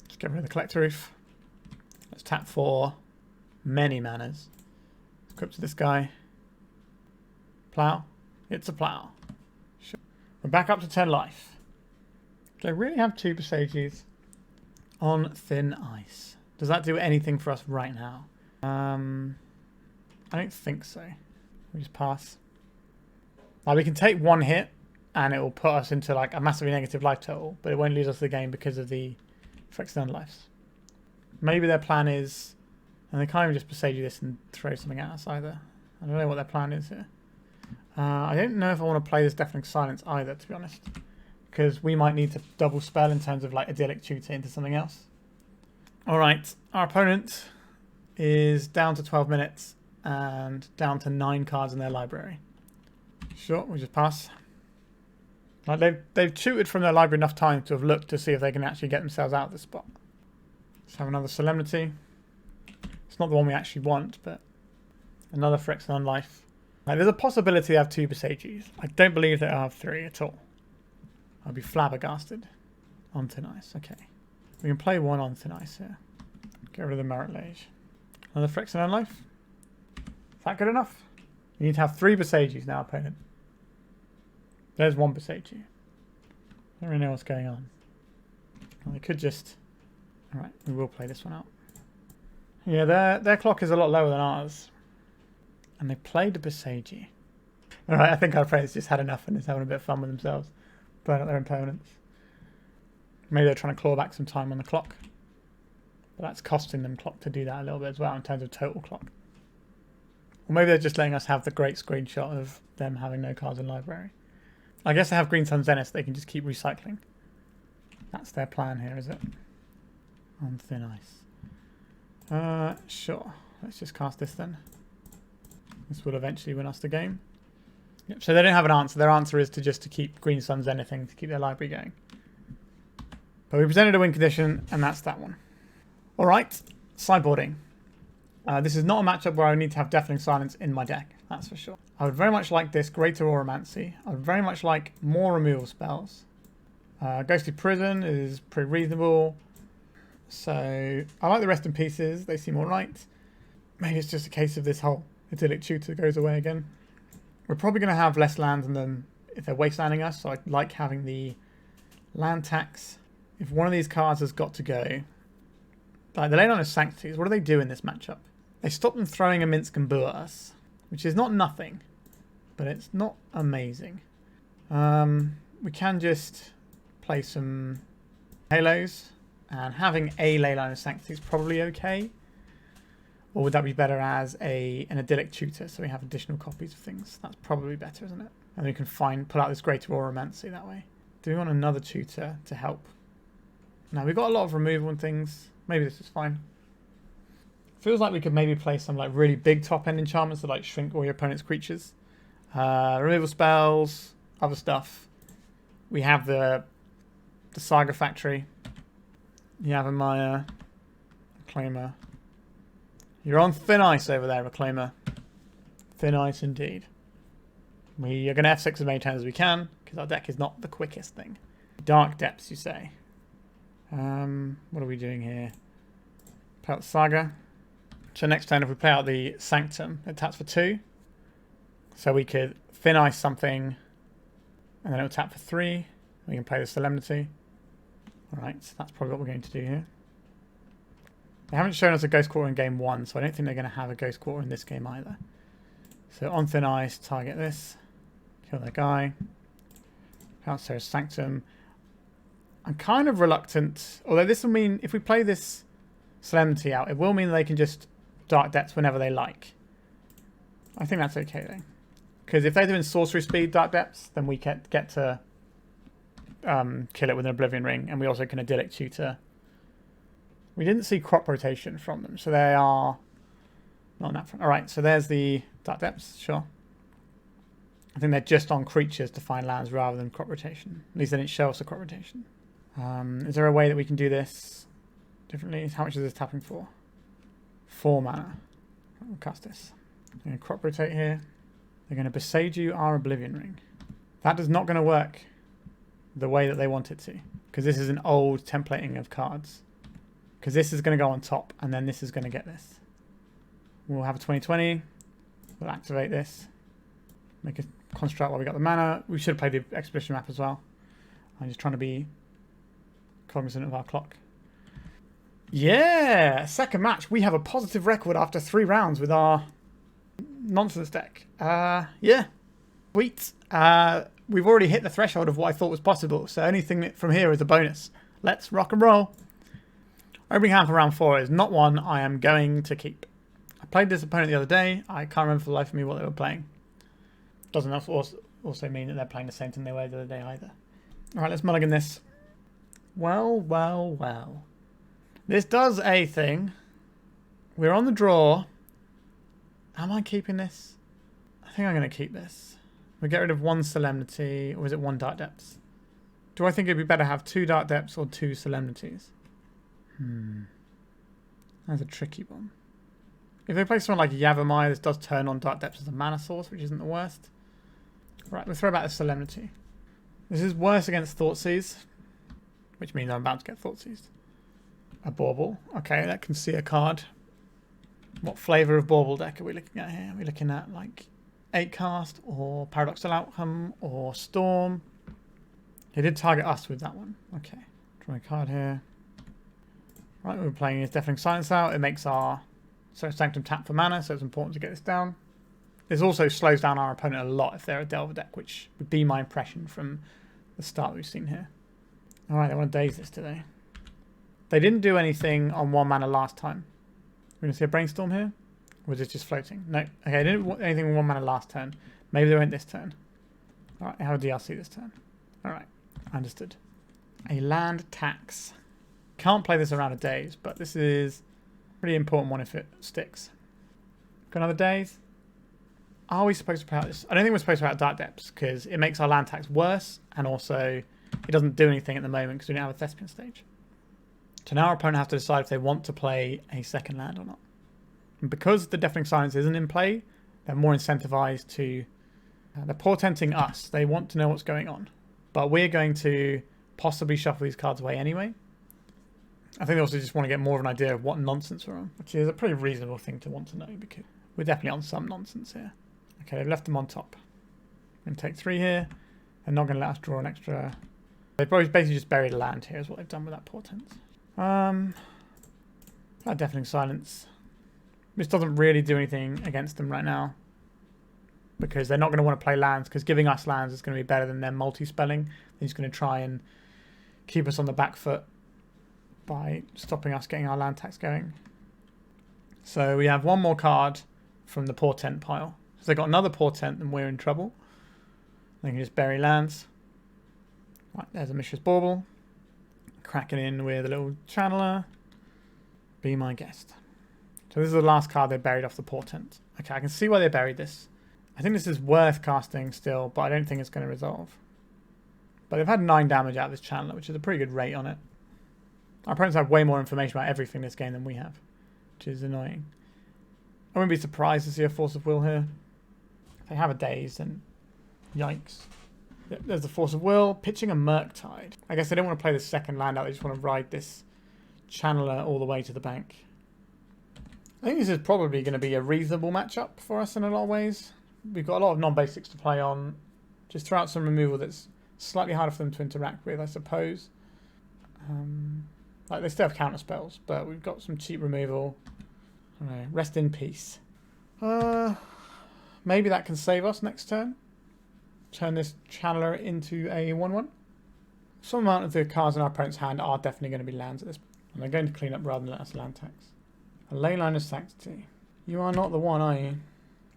Let's get rid of the Collector Roof. Let's tap for many manas. Equip to this guy. Plough. It's a plough. Sure. We're back up to 10 life. Do I really have 2 Besages on Thin Ice? Does that do anything for us right now? I don't think so. We just pass. Like, we can take 1 hit and it will put us into like a massively negative life total, but it won't lose us the game because of the Phyrexian Unlives. Maybe their plan is, and they can't even just Presage this and throw something at us either. I don't know what their plan is here. I don't know if I want to play this Deafening Silence either, to be honest. Because we might need to double spell in terms of like Idyllic Tutor into something else. Alright, our opponent is down to 12 minutes and down to 9 cards in their library. Sure, we just pass. Like they've tutored from their library enough time to have looked to see if they can actually get themselves out of this spot. Let's have another Solemnity. It's not the one we actually want, but another Phyrexian Unlife. Like, there's a possibility they have 2 Besages. I don't believe they have 3 at all. I'll be flabbergasted. On Thin Ice, okay. We can play 1 on Thin Ice here. Get rid of the Merit Lage. Another Phyrexian Unlife. Is that good enough? You need to have 3 Besages now, opponent. There's 1 Besage. I don't really know what's going on. Well, they could just... Alright, we will play this one out. Yeah, their clock is a lot lower than ours. And they played a Besage. Alright, I think our opponents just had enough and is having a bit of fun with themselves. Blowing up their opponents. Maybe they're trying to claw back some time on the clock. But that's costing them clock to do that a little bit as well in terms of total clock. Or maybe they're just letting us have the great screenshot of them having no cards in library. I guess they have Green Sun Zenith, they can just keep recycling. That's their plan here, is it? On Thin Ice. Sure. Let's just cast this then. This will eventually win us the game. Yep, so they don't have an answer. Their answer is to keep Green Sun Zenithing to keep their library going. But we presented a win condition, and that's that one. Alright, sideboarding. This is not a matchup where I need to have Deafening Silence in my deck, that's for sure. I would very much like this Greater Auramancy. I would very much like more removal spells. Ghostly Prison is pretty reasonable. So, I like the Rest in Pieces. They seem alright. Maybe it's just a case of this whole Idyllic Tutor goes away again. We're probably going to have less lands than them if they're wastelanding us, so I like having the land tax. If one of these cards has got to go, like the Leyline of Sanctity, what do they do in this matchup? They stop them throwing a Minsk and Boo at us, which is not nothing, but it's not amazing. We can just play some Halos, and having a Leyline of Sanctity is probably okay. Or would that be better as an Idyllic Tutor, so we have additional copies of things? That's probably better, isn't it? And we can pull out this Greater Auramancy that way. Do we want another tutor to help? Now, we've got a lot of removal and things. Maybe this is fine. Feels like we could maybe play some like really big top-end enchantments that like shrink all your opponent's creatures. Removal spells, other stuff. We have the Saga Factory. You have a Maya, Reclaimer. You're on thin ice over there, Reclaimer. Thin ice indeed. We are going to F6 as many times as we can, because our deck is not the quickest thing. Dark Depths, you say. What are we doing here? Play out the Saga. So next turn, if we play out the Sanctum, it taps for 2. So we could thin ice something, and then it will tap for 3. We can play the Solemnity. Alright, so that's probably what we're going to do here. They haven't shown us a Ghost Quarter in game 1, so I don't think they're going to have a Ghost Quarter in this game either. So on Thin Ice, target this. Kill that guy. Out Serra's Sanctum. I'm kind of reluctant, although this will mean, if we play this Solemnity out, it will mean they can just Dark Depths whenever they like. I think that's okay though. Because if they're doing Sorcery Speed Dark Depths, then we get to kill it with an Oblivion Ring, and we also can Idyllic Tutor. We didn't see crop rotation from them, so they are not on that front. Alright, so there's the Dark Depths, sure. I think they're just on creatures to find lands rather than crop rotation. At least they didn't show us a crop rotation. Is there a way that we can do this differently? How much is this tapping for? 4 mana. We'll cast this. I'm going to crop rotate here. They're going to Besage you our Oblivion Ring. That is not going to work the way that they want it to, because this is an old templating of cards. Because this is going to go on top, and then this is going to get this. We'll have a 20/20. We'll activate this. Make a construct while we got the mana. We should play the Expedition map as well. I'm just trying to be cognizant of our clock. Yeah! Second match. We have a positive record after 3 rounds with our nonsense deck. Yeah. Sweet. We've already hit the threshold of what I thought was possible, so anything from here is a bonus. Let's rock and roll. Opening hand for round 4 is not one I am going to keep. I played this opponent the other day. I can't remember for the life of me what they were playing. Doesn't also mean that they're playing the same thing they were the other day either. Alright, let's mulligan this. Well, well, well. This does a thing. We're on the draw. Am I keeping this? I think I'm going to keep this. We get rid of 1 Solemnity, or is it 1 Dark Depths? Do I think it'd be better to have 2 Dark Depths or 2 Solemnities? That's a tricky one. If they play someone like Yavimaya, this does turn on Dark Depths as a mana source, which isn't the worst. Right, we'll throw back the Solemnity. This is worse against Thoughtseize, which means I'm about to get Thoughtseized. A Bauble. Okay, that can see a card. What flavour of Bauble deck are we looking at here? Are we looking at like 8 cast or Paradoxical Outcome or Storm? He did target us with that one. Okay. Draw a card here. Right, we're playing his Deafening Silence out. It makes our Sanctum tap for mana, so it's important to get this down. This also slows down our opponent a lot if they're a Delver deck, which would be my impression from the start we've seen here. Alright, they want to daze this today. They didn't do anything on 1 mana last time. We're going to see a Brainstorm here? Or is it just floating? No. Okay, they didn't do anything on 1 mana last turn. Maybe they went this turn. Alright, how a DRC this turn. Alright, understood. A land tax. Can't play this around a daze, but this is a pretty important one if it sticks. Got another daze? Are we supposed to play out this? I don't think we're supposed to play out Dark Depths because it makes our land tax worse, and also it doesn't do anything at the moment because we don't have a Thespian stage. So now our opponent has to decide if they want to play a second land or not. And because the Deafening Silence isn't in play, they're more incentivized to... they're portenting us. They want to know what's going on. But we're going to possibly shuffle these cards away anyway. I think they also just want to get more of an idea of what nonsense we're on, which is a pretty reasonable thing to want to know because we're definitely on some nonsense here. Okay, they've left them on top. We're going to take 3 here. They're not going to let us draw an extra... They've probably basically just buried a land here is what they've done with that portent. That Deafening Silence. This doesn't really do anything against them right now. Because they're not going to want to play lands, because giving us lands is going to be better than them multi-spelling. They're just going to try and keep us on the back foot by stopping us getting our land tax going. So we have 1 more card from the portent pile. If they got another portent, then we're in trouble. They can just bury lands. Right, there's a Mishra's Bauble. Cracking in with a little Channeler. Be my guest. So this is the last card they buried off the portent. Okay, I can see why they buried this. I think this is worth casting still, but I don't think it's going to resolve. But they've had 9 damage out of this Channeler, which is a pretty good rate on it. Our opponents have way more information about everything this game than we have, which is annoying. I wouldn't be surprised to see a Force of Will here. If they have a daze, then yikes. Yep, there's the Force of Will. Pitching a Murktide. I guess they don't want to play the second land out, they just want to ride this Channeler all the way to the bank. I think this is probably going to be a reasonable matchup for us in a lot of ways. We've got a lot of non-basics to play on. Just throw out some removal that's slightly harder for them to interact with, I suppose. Like they still have counter spells, but we've got some cheap removal. I don't know, rest in peace. Maybe that can save us next turn. Turn this Channeler into a 1/1. Some amount of the cards in our opponent's hand are definitely going to be lands at this point. And they're going to clean up rather than let us land tax. A Leyline of Sanctity. You are not the one, are you?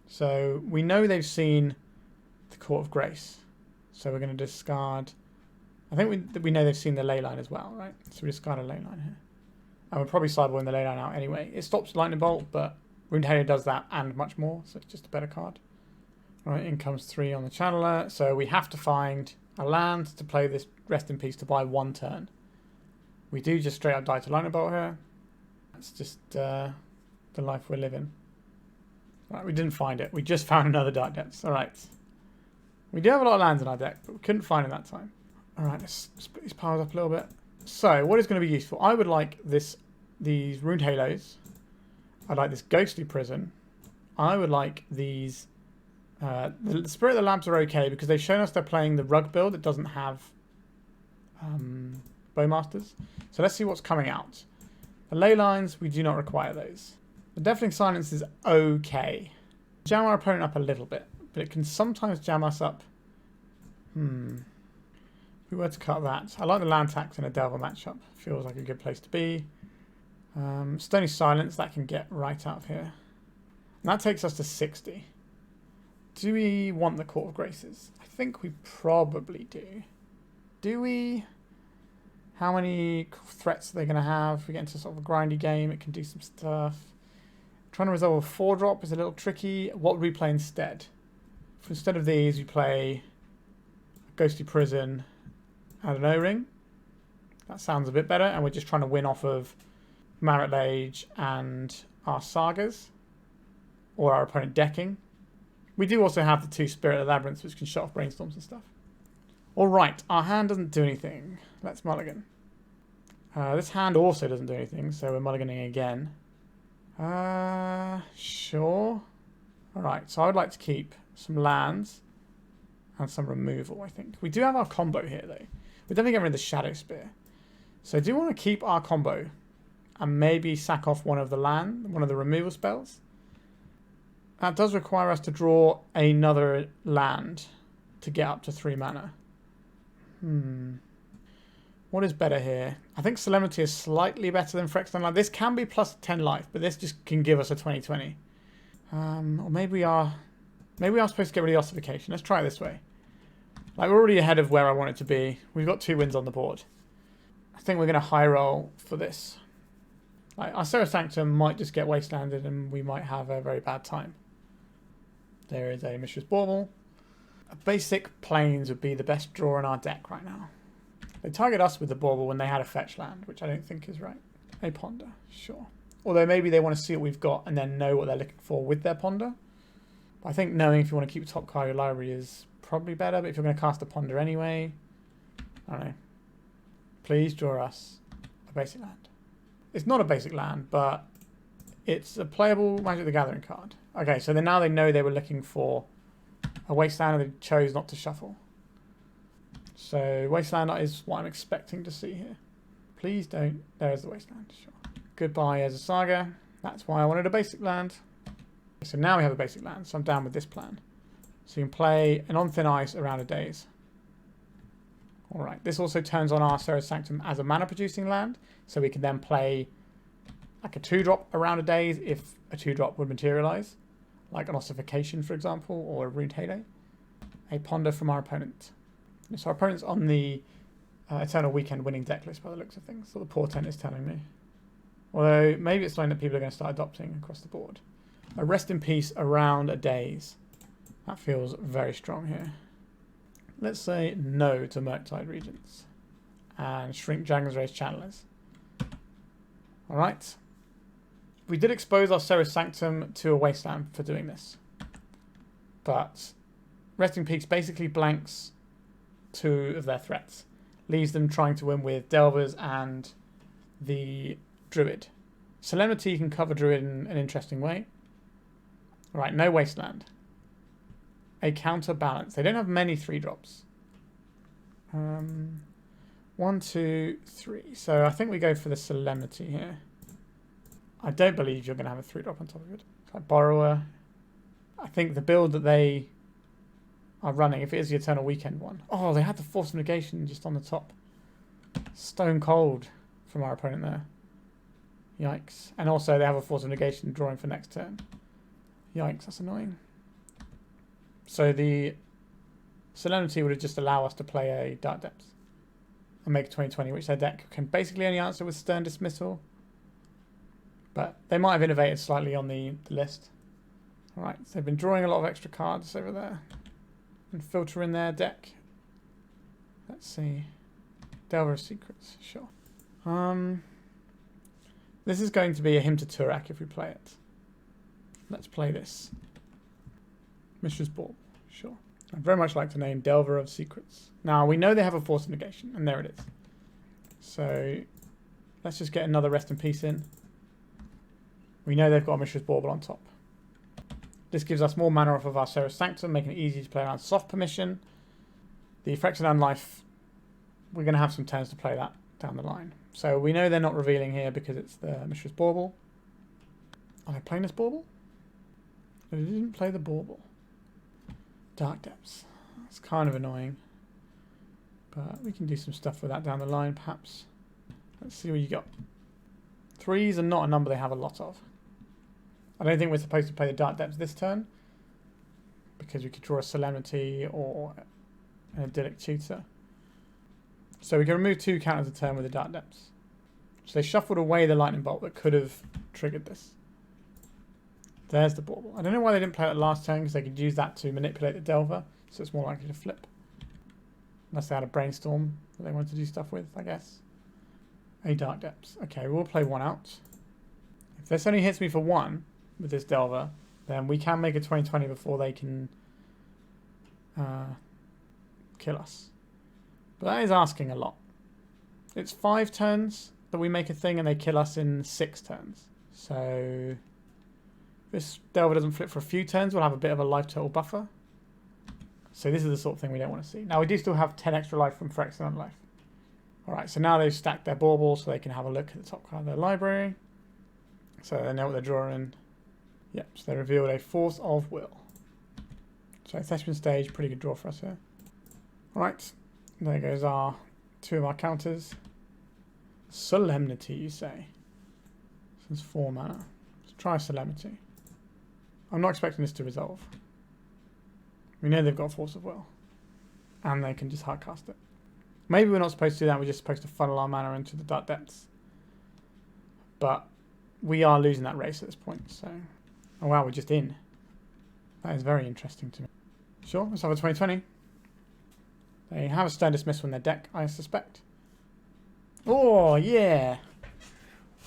So we know they've seen the Court of Grace. So we're going to discard... I think we know they've seen the Leyline as well, right? So we discard a Leyline here. And we'll probably sideboarding the Leyline out anyway. It stops Lightning Bolt, but Runehaler does that and much more. So it's just a better card. Right, in comes 3 on the Channeler. So we have to find a land to play this Rest in Peace to buy 1 turn. We do just straight up die to Lightning Bolt here. That's just the life we're living. Right, we didn't find it. We just found another Dark Depths. Alright. We do have a lot of lands in our deck, but we couldn't find it that time. Alright, let's split these piles up a little bit. So, what is going to be useful? I would like these Runed Halos. I'd like this Ghostly Prison. I would like these... the Spirit of the Lamps are okay because they've shown us they're playing the Rug build that doesn't have Bowmasters. So let's see what's coming out. The Ley Lines, we do not require those. The Deafening Silence is okay. Jam our opponent up a little bit, but it can sometimes jam us up. If we were to cut that, I like the land tax in a Delver matchup. Feels like a good place to be. Stony Silence, that can get right out of here. And that takes us to 60. Do we want the Court of Graces? I think we probably do. Do we? How many threats are they going to have? If we get into sort of a grindy game, it can do some stuff. Trying to resolve a 4-drop is a little tricky. What would we play instead? If instead of these, we play Ghostly Prison and an O-Ring. That sounds a bit better, and we're just trying to win off of Marit Age and our Sagas, or our opponent decking. We do also have the 2 Spirit of the Labyrinth, which can shut off Brainstorms and stuff. Alright, our hand doesn't do anything. Let's mulligan. This hand also doesn't do anything, so we're mulliganing again. Sure. Alright, so I would like to keep some lands and some removal, I think. We do have our combo here, though. We're definitely getting rid of the Shadowspear. So I do want to keep our combo and maybe sack off one of the removal spells. That does require us to draw another land to get up to 3 mana. What is better here? I think Solemnity is slightly better than Phyrexian Unlife. This can be plus 10 life, but this just can give us a 20/20. Or maybe we are supposed to get rid of the Ossification. Let's try it this way. Like, we're already ahead of where I want it to be. We've got 2 wins on the board. I think we're going to high roll for this. Like, our Serra Sanctum might just get wastelanded and we might have a very bad time. There is a Mishra's Bauble. A basic Plains would be the best draw in our deck right now. They target us with the Bauble when they had a fetch land, which I don't think is right. A Ponder, sure. Although maybe they want to see what we've got and then know what they're looking for with their Ponder. But I think knowing if you want to keep the top card of your library is probably better, but if you're going to cast a Ponder anyway, I don't know. Please draw us a basic land. It's not a basic land, but it's a playable Magic the Gathering card. Okay, so then now they know they were looking for a wasteland and they chose not to shuffle. So wasteland is what I'm expecting to see here. Please don't. There's the wasteland. Sure. Goodbye as a Saga. That's why I wanted a basic land. So now we have a basic land, so I'm down with this plan. So you can play an On Thin Ice around a daze. Alright, this also turns on our Serra Sanctum as a mana producing land, so we can then play like a 2-drop around a daze if a 2-drop would materialise, like an Ossification, for example, or a Ruined Halo. A Ponder from our opponent. So our opponent's on the Eternal Weekend winning deck list by the looks of things, so the portent is telling me. Although maybe it's something that people are going to start adopting across the board. A Rest in Peace around a daze. That feels very strong here. Let's say no to Murktide Regents and shrink Dragon's Rage Channelers. Alright. We did expose our Serra Sanctum to a wasteland for doing this. But Resting Peaks basically blanks 2 of their threats. Leaves them trying to win with Delvers and the Druid. Solemnity can cover Druid in an interesting way. Right, no wasteland. A counterbalance. They don't have many 3-drops. 1, 2, 3. So I think we go for the Solemnity here. I don't believe you're going to have a 3-drop on top of it. Like Borrower. I think the build that they are running, if it is the Eternal Weekend one. Oh, they had the Force of Negation just on the top. Stone cold from our opponent there. Yikes. And also they have a Force of Negation drawing for next turn. Yikes, that's annoying. So the Solemnity would just allow us to play a Dark Depths and make a 20/20, which their deck can basically only answer with Stern Dismissal. But they might have innovated slightly on the list. Alright, so they've been drawing a lot of extra cards over there. And filter in their deck. Let's see. Delver of Secrets, sure. This is going to be a Hymn to Turak if we play it. Let's play this. Mishra's Bauble, sure. I'd very much like to name Delver of Secrets. Now, we know they have a Force of Negation, and there it is. So, let's just get another Rest in Peace in. We know they've got a Mishra's Bauble on top. This gives us more mana off of our Serra Sanctum, making it easy to play around soft permission. The Phyrexian Unlife, we're going to have some turns to play that down the line. So we know they're not revealing here because it's the Mishra's Bauble. Are they playing this Bauble? They didn't play the Bauble. Dark Depths. That's kind of annoying. But we can do some stuff with that down the line, perhaps. Let's see what you got. 3s are not a number they have a lot of. I don't think we're supposed to play the Dark Depths this turn. because we could draw a Solemnity or an Idyllic Tutor. So we can remove 2 counters a turn with the Dark Depths. So they shuffled away the Lightning Bolt that could have triggered this. There's the Bauble. I don't know why they didn't play that last turn, because they could use that to manipulate the Delver, so it's more likely to flip. Unless they had a Brainstorm that they wanted to do stuff with, I guess. A Dark Depths. Okay, we'll play 1 out. If this only hits me for 1 with this Delver, then we can make a 20/20 before they can kill us. But that is asking a lot. It's 5 turns that we make a thing and they kill us in 6 turns. So if this Delver doesn't flip for a few turns, we'll have a bit of a life total buffer. So this is the sort of thing we don't want to see. Now we do still have 10 extra life from Phyrexian Unlife. Alright, so now they've stacked their Bauble so they can have a look at the top card of their library. So they know what they're drawing. Yep, so they revealed a Force of Will. So Thespian stage, pretty good draw for us here. Alright, there goes our 2 of our counters. Solemnity, you say? This is 4 mana. Let's try Solemnity. I'm not expecting this to resolve. We know they've got Force of Will. And they can just hardcast it. Maybe we're not supposed to do that, we're just supposed to funnel our mana into the Dark Depths. But we are losing that race at this point, so... Oh wow, we're just in. That is very interesting to me. Sure, let's have a 20/20. They have a Stern Dismissal in their deck, I suspect. Oh, yeah!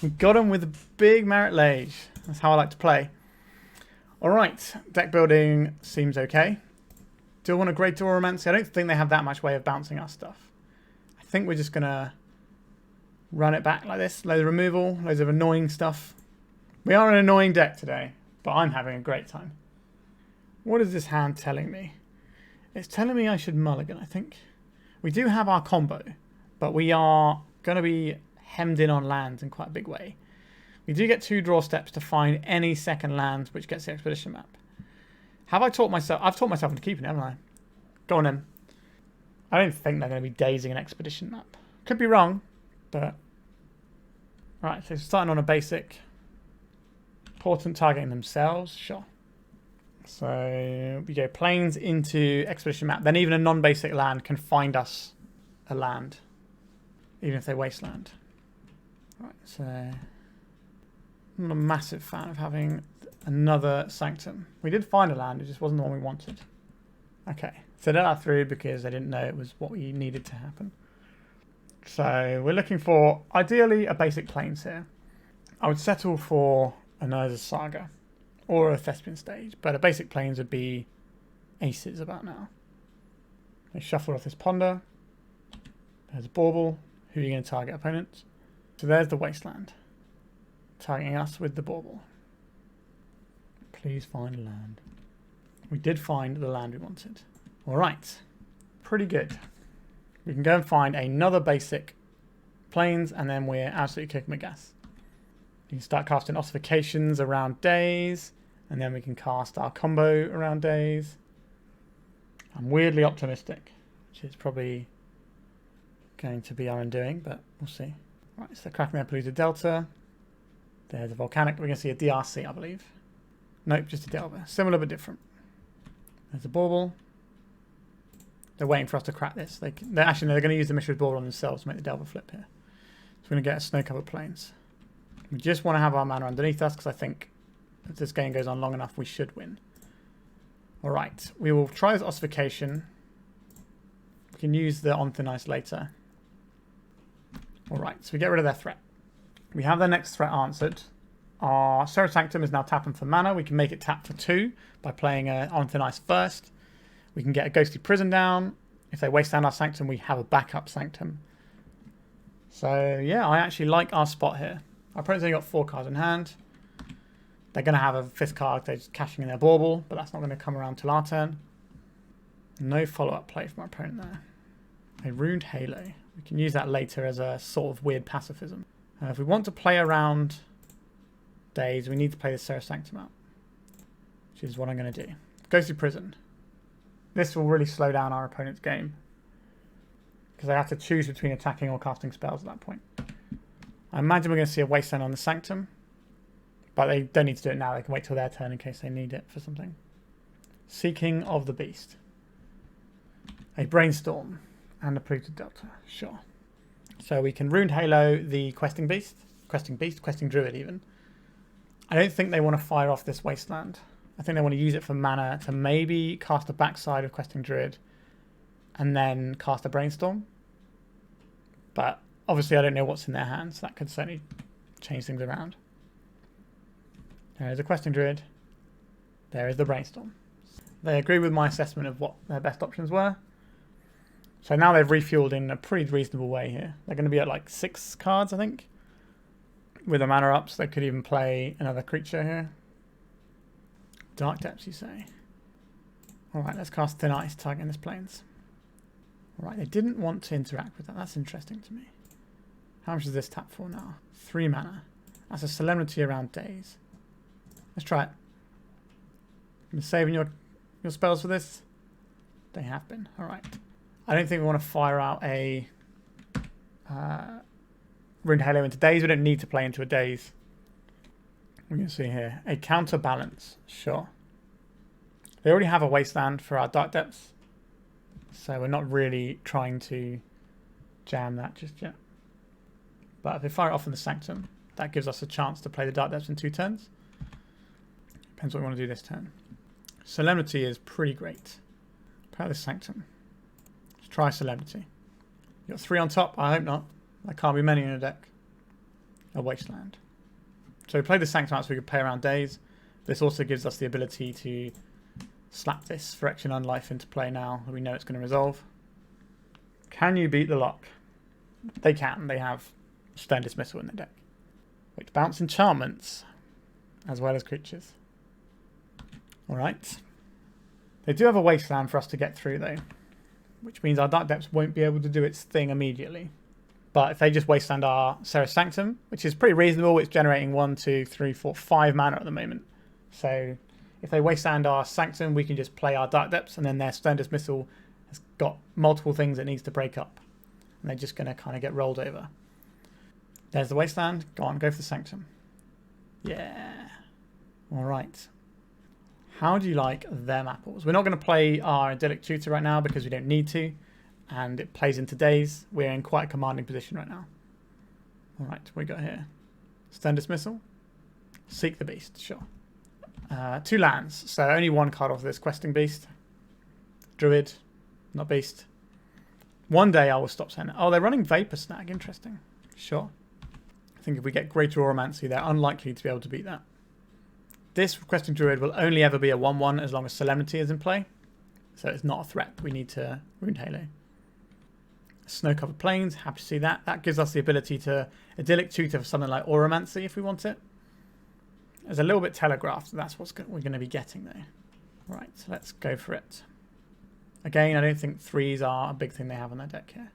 We got them with a big Merit Lage. That's how I like to play. Alright, deck building seems okay. Do I want a Greater Auramancy? I don't think they have that much way of bouncing our stuff. I think we're just going to run it back like this. Loads of removal, loads of annoying stuff. We are an annoying deck today, but I'm having a great time. What is this hand telling me? It's telling me I should mulligan, I think. We do have our combo, but we are going to be hemmed in on lands in quite a big way. We do get 2 draw steps to find any second land which gets the expedition map. Have I taught myself? I've taught myself into keeping it, haven't I? Go on then. I don't think they're going to be dazing an expedition map. Could be wrong, but... Right, so starting on a basic. Important targeting themselves, sure. So we go planes into expedition map. Then even a non-basic land can find us a land. Even if they wasteland. Right, so... I'm not a massive fan of having another Sanctum. We did find a land, it just wasn't the one we wanted. Okay, so they let that through because they didn't know it was what we needed to happen. So we're looking for, ideally, a basic plains here. I would settle for an Urza Saga or a Thespian stage, but a basic plains would be aces about now. They shuffle off this Ponder. There's a Bauble. Who are you going to target, opponents? So there's the wasteland. Targeting us with the Bauble. Please find a land. We did find the land we wanted. Alright. Pretty good. We can go and find another basic plains and then we're absolutely kicking the gas. We can start casting Ossifications around days and then we can cast our combo around days. I'm weirdly optimistic, which is probably going to be our undoing, but we'll see. Right, so cracking their Palooza Delta. There's a Volcanic. We're going to see a DRC, I believe. Nope, just a Delver. Similar but different. There's a Bauble. They're waiting for us to crack this. They're going to use the Mishra's Bauble on themselves to make the Delver flip here. So we're going to get a Snow-Covered Plains. We just want to have our mana underneath us because I think if this game goes on long enough, we should win. Alright, we will try this Ossification. We can use the On Thin Ice later. Alright, so we get rid of their threat. We have their next threat answered. Our Serra Sanctum is now tapping for mana. We can make it tap for 2 by playing On Thin Ice first. We can get a Ghostly Prison down. If they waste down our Sanctum, we have a backup Sanctum. So, yeah, I actually like our spot here. Our opponent's only got 4 cards in hand. They're going to have a 5th card. They're just cashing in their Bauble, but that's not going to come around till our turn. No follow-up play from our opponent there. A Ruined Halo. We can use that later as a sort of weird pacifism. If we want to play around days, we need to play the Serra Sanctum out, which is what I'm going to do. Ghostly Prison. This will really slow down our opponent's game because they have to choose between attacking or casting spells at that point. I imagine we're going to see a Wasteland on the Sanctum, but they don't need to do it now. They can wait till their turn in case they need it for something. Seeking of the Beast. A Brainstorm and a Polluted Delta. Sure. So we can Ruined Halo the Questing Druid even. I don't think they want to fire off this Wasteland. I think they want to use it for mana to maybe cast the backside of Questing Druid and then cast a Brainstorm. But obviously I don't know what's in their hands. That could certainly change things around. There is a Questing Druid. There is the Brainstorm. They agree with my assessment of what their best options were. So now they've refueled in a pretty reasonable way here. They're going to be at like 6 cards, I think. With the mana ups, they could even play another creature here. Dark Depths, you say? Alright, let's cast Thin Ice, targeting this plains. Alright, they didn't want to interact with that. That's interesting to me. How much is this tap for now? 3 mana. That's a Solemnity around days. Let's try it. Been saving your spells for this? They have been. Alright. I don't think we want to fire out a Ruined Halo into days. We don't need to play into a days. We can see here. A Counterbalance. Sure. They already have a Wasteland for our Dark Depths. So we're not really trying to jam that just yet. But if they fire it off in the Sanctum, that gives us a chance to play the Dark Depths in 2 turns. Depends what we want to do this turn. Solemnity is pretty great. Play out the Sanctum. Let's try Solemnity. You got 3 on top? I hope not. There can't be many in a deck. A Wasteland. So we play the Sanctum out so we could play around days. This also gives us the ability to slap this Phyrexian Unlife into play now that we know it's going to resolve. Can you beat the lock? They can. They have Stern Dismissal in their deck. Which bounce enchantments as well as creatures. Alright. They do have a Wasteland for us to get through though. Which means our Dark Depths won't be able to do its thing immediately. But if they just Wasteland our Serra Sanctum, which is pretty reasonable, it's generating 1, 2, 3, 4, 5 mana at the moment. So if they Wasteland our Sanctum, we can just play our Dark Depths, and then their Stern Dismissal has got multiple things it needs to break up. And they're just going to kind of get rolled over. There's the Wasteland. Go on, go for the Sanctum. Yeah. Alright. How do you like them apples? We're not going to play our Idyllic Tutor right now because we don't need to. And it plays into days. We're in quite a commanding position right now. Alright, what we got here? Stern Dismissal. Seek the Beast, sure. 2 lands, so only 1 card off this Questing Beast. Druid, not Beast. One day I will stop saying that. Oh, they're running Vapor Snag, interesting. Sure. I think if we get Greater Auramancy, they're unlikely to be able to beat that. This Questing Druid will only ever be a 1/1 as long as Solemnity is in play. So it's not a threat. We need to Ruined Halo. Snow-covered plains, happy to see that. That gives us the ability to Idyllic Tutor for something like Auramancy if we want it. It's a little bit telegraphed, so that's what we're going to be getting though. Right, so let's go for it. Again, I don't think 3s are a big thing they have on their deck here.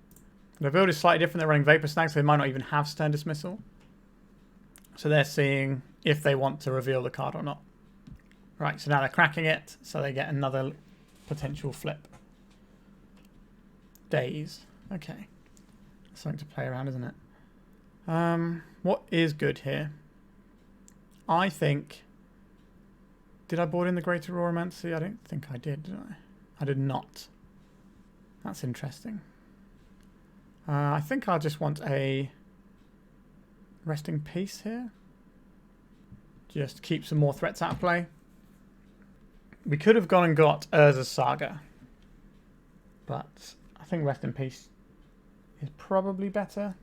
The build is slightly different. They're running Vapor Snag, so they might not even have Stern Dismissal. So they're seeing if they want to reveal the card or not. Right, so now they're cracking it, so they get another potential flip. Days. Okay. Something to play around, isn't it? What is good here? I think... Did I board in the Greater Auramancy? I don't think I did I? I did not. That's interesting. I think I'll just want a Resting Peace here. Just keep some more threats out of play. We could have gone and got Urza's Saga. But I think Rest in Peace is probably better.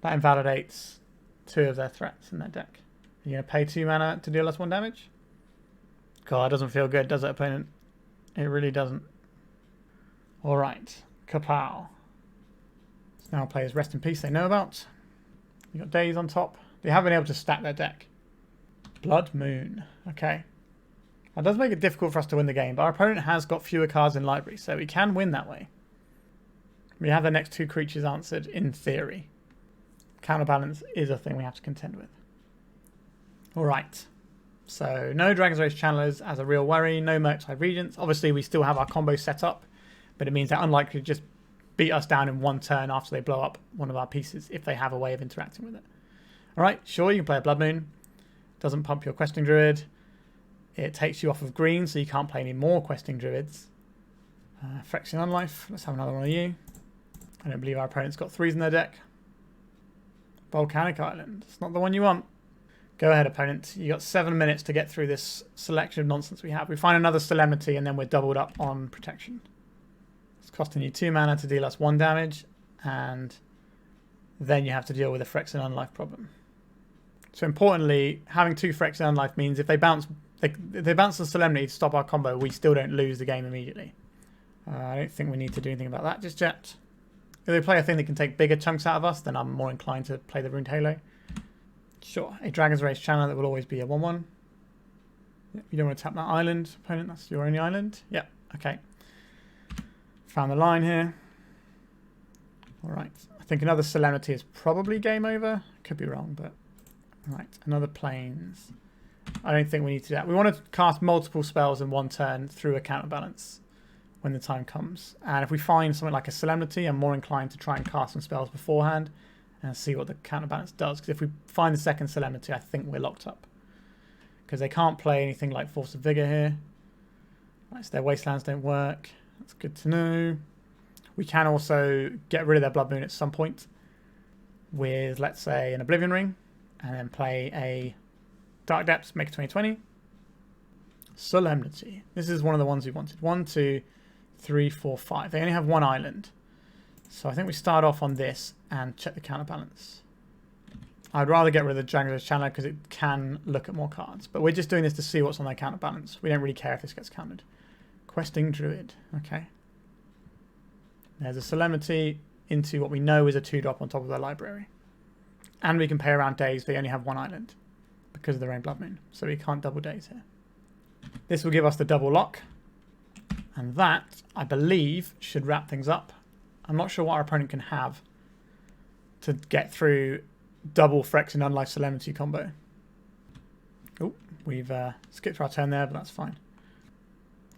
That invalidates 2 of their threats in their deck. Are you going to pay 2 mana to deal us 1 damage? God, it doesn't feel good, does it, opponent? It really doesn't. Alright. Kapow. So now players Rest in Peace they know about. You got Days on top. They haven't been able to stack their deck. Blood Moon. Okay. That does make it difficult for us to win the game, but our opponent has got fewer cards in library, so we can win that way. We have the next 2 creatures answered in theory. Counterbalance is a thing we have to contend with. Alright. So no Dragon's Race Channelers as a real worry, no Murktide Regents. Obviously we still have our combo set up, but it means they're unlikely to just beat us down in 1 turn after they blow up one of our pieces if they have a way of interacting with it. Alright, sure, you can play a Blood Moon. Doesn't pump your Questing Druid. it takes you off of green, so you can't play any more questing druids. Phyrexian Unlife, let's have another one of you. I don't believe our opponent's got 3s in their deck. Volcanic Island, it's not the one you want. Go ahead, opponent. You got 7 minutes to get through this selection of nonsense we have. We find another Solemnity, and then we're doubled up on protection. It's costing you 2 mana to deal us 1 damage, and then you have to deal with a Phyrexian Unlife problem. So importantly, having 2 Phyrexian Unlife means if they bounce the Solemnity to stop our combo, we still don't lose the game immediately. I don't think we need to do anything about that just yet. If they play a thing that can take bigger chunks out of us, then I'm more inclined to play the Runed Halo. Sure, a Dragon's Race Channel that will always be a 1-1. You don't want to tap that island, opponent. That's your only island. Yeah, okay. Found the line here. Alright, I think another Solemnity is probably game over. Could be wrong, but... Alright, another Plains. I don't think we need to do that. We want to cast multiple spells in one turn through a counterbalance when the time comes. And if we find something like a Solemnity, I'm more inclined to try and cast some spells beforehand and see what the counterbalance does. Because if we find the second Solemnity, I think we're locked up. Because they can't play anything like Force of Vigor here. Right, so their Wastelands don't work. That's good to know. We can also get rid of their Blood Moon at some point with, let's say, an Oblivion Ring. And then play a Dark Depths, make it 2020. Solemnity. This is one of the ones we wanted. 1, 2, 3, 4, 5. They only have 1 island. So I think we start off on this and check the counterbalance. I'd rather get rid of the Dragon's Channel because it can look at more cards. But we're just doing this to see what's on their counterbalance. We don't really care if this gets countered. Questing Druid. Okay. There's a Solemnity into what we know is a 2-drop on top of their library. And we can pay around days. They only have 1 island because of their own Blood Moon. So we can't double days here. This will give us the double lock. And that, I believe, should wrap things up. I'm not sure what our opponent can have to get through double Phyrexian Unlife Solemnity combo. Oh, we've skipped our turn there, but that's fine.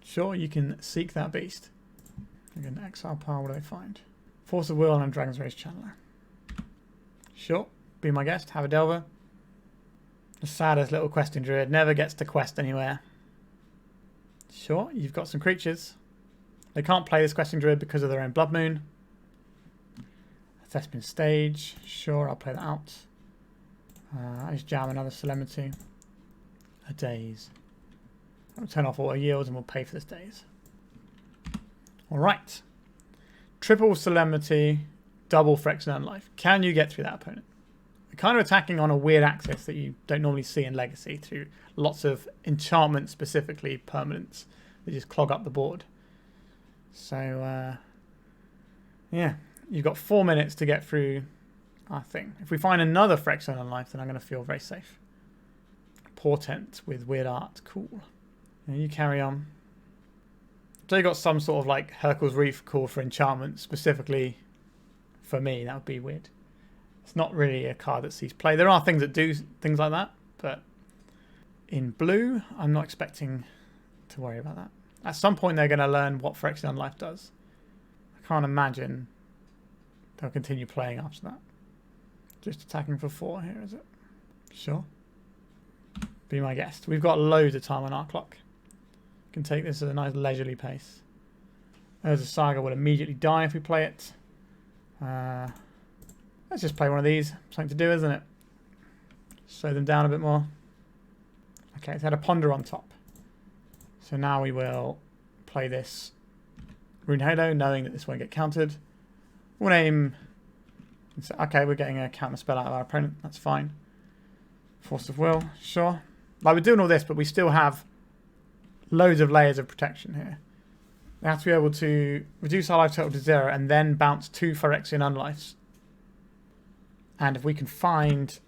Sure, you can seek that beast. Again, exile pile, what do they find? Force of Will and Dragon's Race Channeler. Sure, be my guest, have a Delver. The saddest little questing druid, never gets to quest anywhere. Sure, you've got some creatures. They can't play this questing druid because of their own Blood Moon. Thespian Stage, sure, I'll play that out. I just jam another Solemnity. A Daze. I'll turn off auto yields and we'll pay for this Daze. Alright. Triple Solemnity, double Phyrexian Unlife. Can you get through that, opponent? We're kind of attacking on a weird axis that you don't normally see in Legacy through lots of enchantments, specifically permanents, that just clog up the board. So, yeah. You've got 4 minutes to get through our thing. If we find another Phyrexian Unlife, then I'm going to feel very safe. Portent with weird art. Cool. Yeah, you carry on. So you got some sort of like Hercule's Reef call for enchantment, specifically for me. That would be weird. It's not really a card that sees play. There are things that do things like that, but in blue, I'm not expecting to worry about that. At some point, they're going to learn what Phyrexian Unlife does. I can't imagine they'll continue playing after that. Just attacking for 4 here, is it? Sure. Be my guest. We've got loads of time on our clock. Can take this at a nice leisurely pace. Urza Saga will immediately die if we play it. Let's just play one of these. Something to do, isn't it? Slow them down a bit more. Okay, it's had a Ponder on top. So now we will play this Rune Halo, knowing that this won't get countered. We'll aim... Okay, we're getting a counter spell out of our opponent. That's fine. Force of Will, sure. Like, we're doing all this, but we still have loads of layers of protection here. We have to be able to reduce our life total to 0 and then bounce 2 Phyrexian Unlifes. And if we can find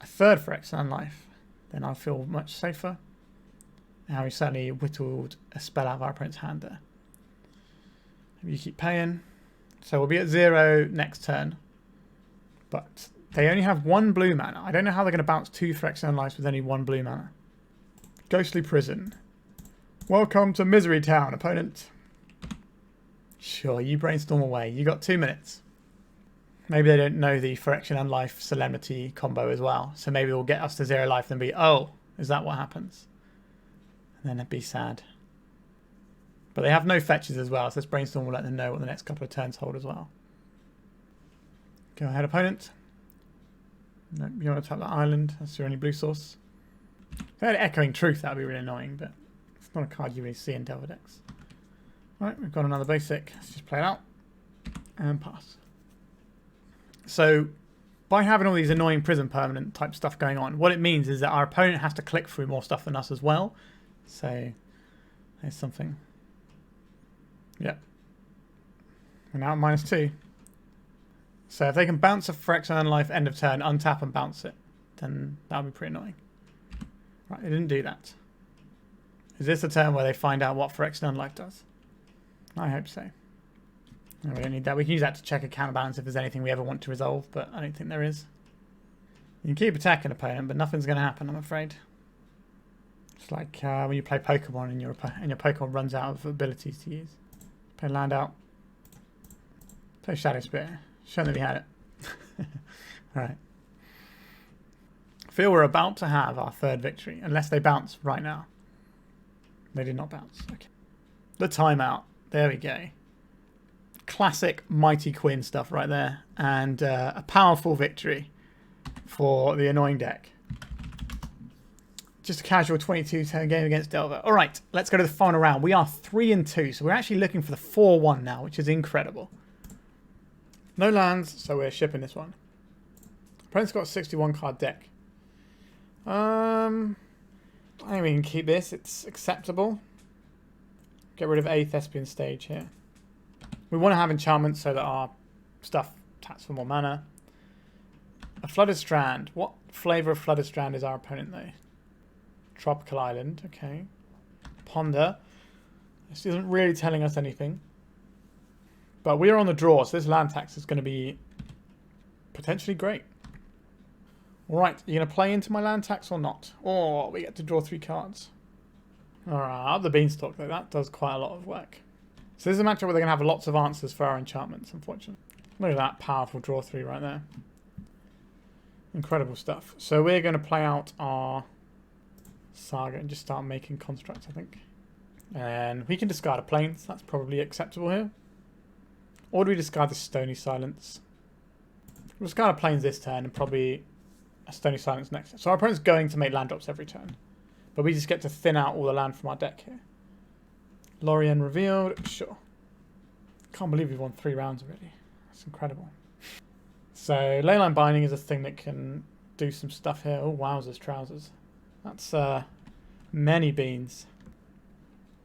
a third Phyrexian Unlife, then I'll feel much safer. Now we certainly whittled a spell out of our opponent's hand there. You keep paying. So we'll be at 0 next turn. But they only have 1 blue mana. I don't know how they're going to bounce 2 Phyrexian Unlives with only 1 blue mana. Ghostly Prison. Welcome to Misery Town, opponent. Sure, you brainstorm away. You got 2 minutes. Maybe they don't know the Phyrexian Unlife Solemnity combo as well. So maybe it will get us to 0 life and be, oh, is that what happens? And then it'd be sad. But they have no fetches as well, so this brainstorm will let them know what the next couple of turns hold as well. Go ahead, opponent. No, you want to tap that island. That's your only blue source. If they had Echoing Truth, that would be really annoying, but it's not a card you really see in Delver decks. Right, we've got another basic. Let's just play it out. And pass. So, by having all these annoying prison permanent type stuff going on, what it means is that our opponent has to click through more stuff than us as well. So, there's something. Yep. We're now at -2. So if they can bounce a Phyrexian Unlife end of turn, untap and bounce it, then that would be pretty annoying. Right, they didn't do that. Is this a turn where they find out what Phyrexian Unlife does? I hope so. No, we don't need that. We can use that to check a counterbalance if there's anything we ever want to resolve, but I don't think there is. You can keep attacking opponent, but nothing's going to happen, I'm afraid. It's like when you play Pokemon and your Pokemon runs out of abilities to use. Play land out. Play Shadowspear. Show them we had it. Alright. I feel we're about to have our third victory, unless they bounce right now. They did not bounce. Okay. The timeout. There we go. Classic Mighty Quinn stuff right there. And a powerful victory for the annoying deck. Just a casual 22-turn game against Delver. Alright, let's go to the final round. We are 3-2, so we're actually looking for the 4-1 now, which is incredible. No lands, so we're shipping this one. Opponent's got a 61 card deck. I think we can keep this. It's acceptable. Get rid of a Thespian stage here. We want to have enchantments so that our stuff taps for more mana. A Flooded Strand. What flavour of Flooded Strand is our opponent though? Tropical Island. Okay. Ponder. This isn't really telling us anything. But we are on the draw, so this land tax is going to be potentially great. Alright, are you going to play into my land tax or not? Or we get to draw 3 cards. Alright, up the beanstalk though. That does quite a lot of work. So this is a matchup where they're going to have lots of answers for our enchantments, unfortunately. Look at that powerful draw 3 right there. Incredible stuff. So we're going to play out our Saga and just start making constructs, I think. And we can discard a Plains. That's probably acceptable here. Or do we discard the Stony Silence? We'll discard a Plains this turn and probably a Stony Silence next turn. So our opponent's going to make land drops every turn. But we just get to thin out all the land from our deck here. Lorien revealed. Sure. Can't believe we've won 3 rounds already. That's incredible. So Leyline Binding is a thing that can do some stuff here. Oh, wowzers, trousers. That's many beans.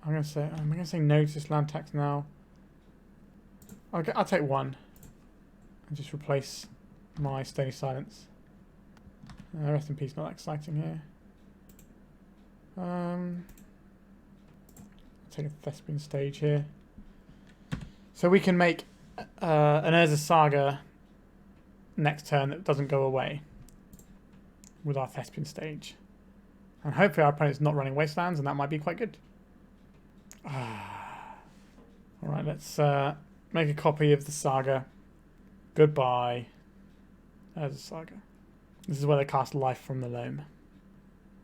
I'm gonna say no to this land tax now. I'll take 1 and just replace my Stony Silence. Rest in peace, not that exciting here. I'll take a Thespian stage here. So we can make an Urza Saga next turn that doesn't go away with our Thespian stage. And hopefully our opponent's not running Wastelands, and that might be quite good. Alright, let's make a copy of the Saga. Goodbye. There's a Saga. This is where they cast Life from the Loam.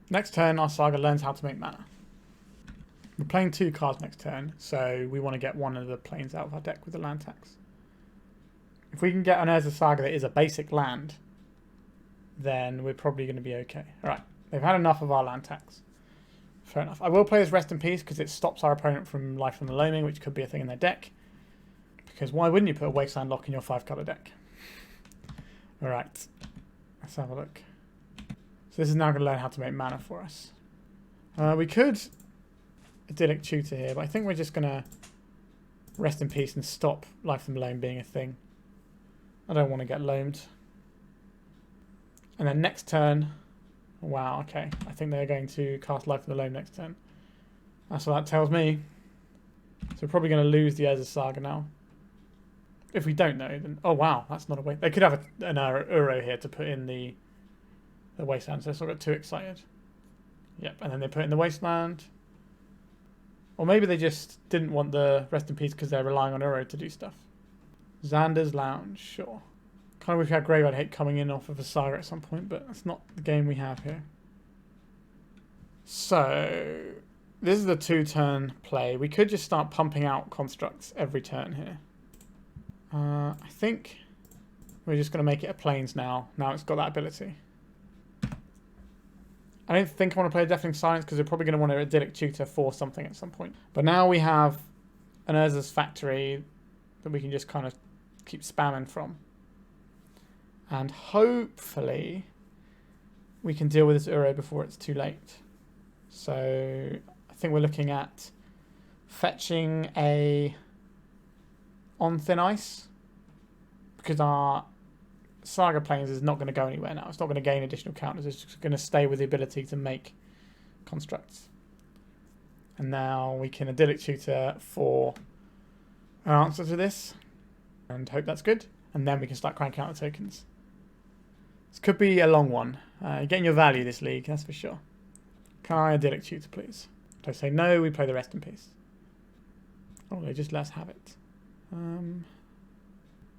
Next turn, our Saga learns how to make mana. We're playing 2 cards next turn, so we want to get one of the planes out of our deck with the land tax. If we can get an Urza Saga that is a basic land, then we're probably going to be okay. Alright, they've had enough of our land tax. Fair enough. I will play this Rest in Peace because it stops our opponent from Life from the Loaming, which could be a thing in their deck. Because why wouldn't you put a Wasteland Lock in your 5-colour deck? Alright, let's have a look. So this is now going to learn how to make mana for us. We could Idyllic Tutor here, but I think we're just going to Rest in Peace and stop Life from the Loam being a thing. I don't want to get loamed. And then next turn... Wow, okay. I think they're going to cast Life from the Loam next turn. That's what that tells me. So we're probably going to lose the Urza Saga now. If we don't know, then... Oh, wow, that's not a way... They could have an Uro here to put in the Wasteland, so I got too excited. Yep, and then they put in the Wasteland. Or maybe they just didn't want the Rest in Peace because they're relying on Uro to do stuff. Xander's Lounge, sure. Kind of wish we had Graveyard Hate coming in off of a Saga at some point, but that's not the game we have here. So, This is the 2-turn play. We could just start pumping out constructs every turn here. I think we're just going to make it a plains now. Now it's got that ability. I don't think I want to play a Deafening Silence because we're probably going to want an Idyllic Tutor for something at some point. But now we have an Urza's Factory that we can just kind of keep spamming from. And hopefully we can deal with this Uro before it's too late. So I think we're looking at fetching a on Thin Ice because our Saga Plains is not going to go anywhere now. It's not going to gain additional counters. It's just going to stay with the ability to make constructs. And now we can Idyllic Tutor for an answer to this and hope that's good. And then we can start cranking out the tokens. This could be a long one. You're getting your value this league, that's for sure. Can I Idyllic Tutor, please? If I say no, we play the rest in peace. Oh, they just let us have it.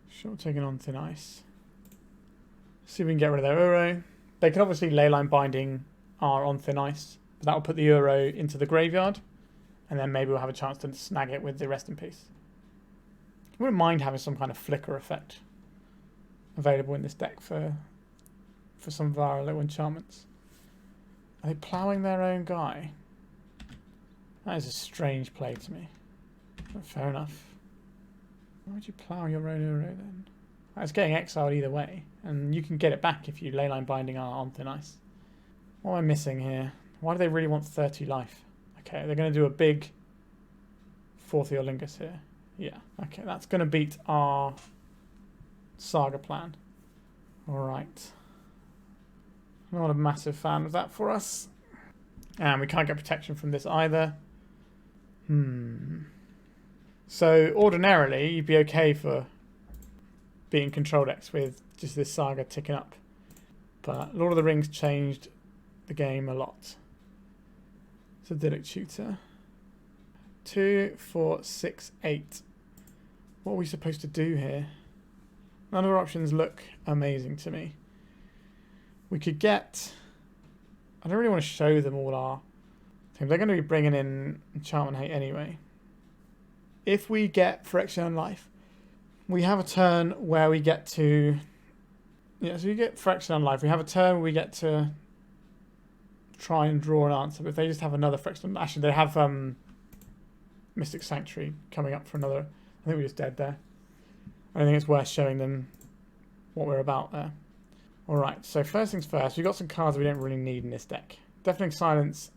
Sure, taking on Thin Ice. See if we can get rid of their Uro. They can obviously Leyline Binding our on Thin Ice, but that will put the Uro into the graveyard, and then maybe we'll have a chance to snag it with the rest in peace. I wouldn't mind having some kind of flicker effect available in this deck for some of our little enchantments. Are they ploughing their own guy? That is a strange play to me. But fair enough. Why would you plough your own Uro then? It's getting exiled either way, and you can get it back if you Leyline Binding our on Thin Ice. What am I missing here? Why do they really want 30 life? Okay, they're going to do a big 4th Eolingus here. Yeah, okay, that's going to beat our Saga plan. Alright. I'm not a massive fan of that for us. And we can't get protection from this either. So ordinarily, you'd be okay for being control decks with just this Saga ticking up. But Lord of the Rings changed the game a lot. So Idyllic Tutor. 2, 4, 6, 8. What are we supposed to do here? None of our options look amazing to me. We could get... I don't really want to show them all our things. They're going to be bringing in Enchantment Hate anyway. If we get Phyrexian Unlife, we have a turn where we get to... Yeah, so you get Phyrexian Unlife. We have a turn where we get to try and draw an answer. But if they just have another Phyrexian... Actually, they have Mystic Sanctuary coming up for another... I think we're just dead there. I don't think it's worth showing them what we're about there. Alright, so first things first, we've got some cards we don't really need in this deck. Deafening Silence,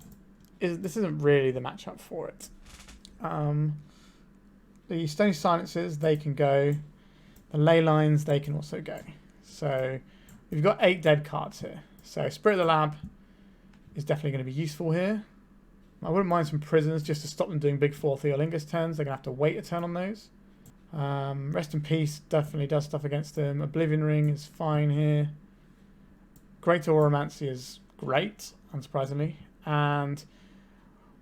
this isn't really the matchup for it. The Stony Silences, they can go. The Leylines, they can also go. So we've got 8 dead cards here. So Spirit of the Lab is definitely going to be useful here. I wouldn't mind some Prisons just to stop them doing big 4th Eolingus turns. They're going to have to wait a turn on those. Rest in Peace definitely does stuff against them. Oblivion Ring is fine here. Greater Auramancy is great, unsurprisingly. And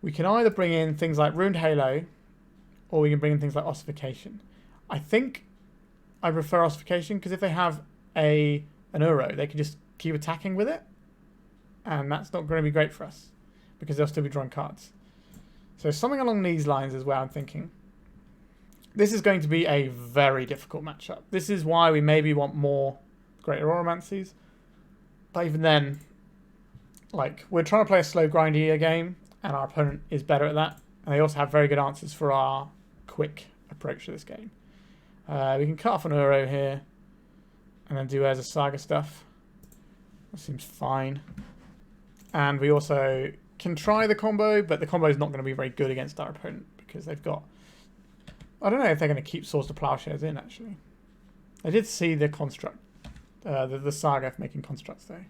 we can either bring in things like Ruined Halo, or we can bring in things like Ossification. I think I prefer Ossification, because if they have an Uro, they can just keep attacking with it. And that's not going to be great for us, because they'll still be drawing cards. So something along these lines is where I'm thinking. This is going to be a very difficult matchup. This is why we maybe want more Greater Auramancies. But even then, like, we're trying to play a slow, grindy game, and our opponent is better at that. And they also have very good answers for our quick approach to this game. We can cut off an Uro here, and then do Urza Saga stuff. That seems fine. And we also can try the combo, but the combo is not going to be very good against our opponent, because they've got... I don't know if they're going to keep Swords to Plowshares in, actually. I did see the construct. The Saga for making constructs, though.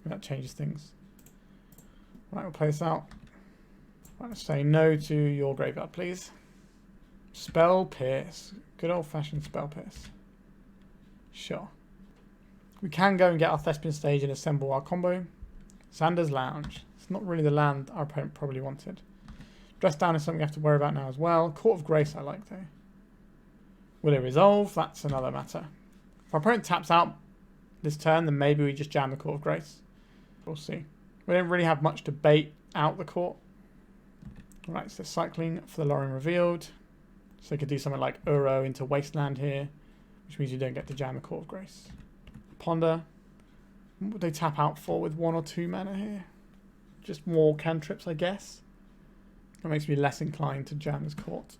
That changes things. Right, we'll play this out. Right, let's say no to your graveyard, please. Spell Pierce. Good old-fashioned Spell Pierce. Sure. We can go and get our Thespian stage and assemble our combo. Xander's Lounge. It's not really the land our opponent probably wanted. Dress Down is something we have to worry about now as well. Court of Grace I like, though. Will it resolve? That's another matter. If our opponent taps out this turn, then maybe we just jam the Court of Grace. We'll see. We don't really have much to bait out the court. Alright, so cycling for the Lorien revealed. So they could do something like Uro into Wasteland here, which means you don't get to jam a Court of Grace. Ponder. What would they tap out for with 1 or 2 mana here? Just more cantrips, I guess. That makes me less inclined to jam this Court.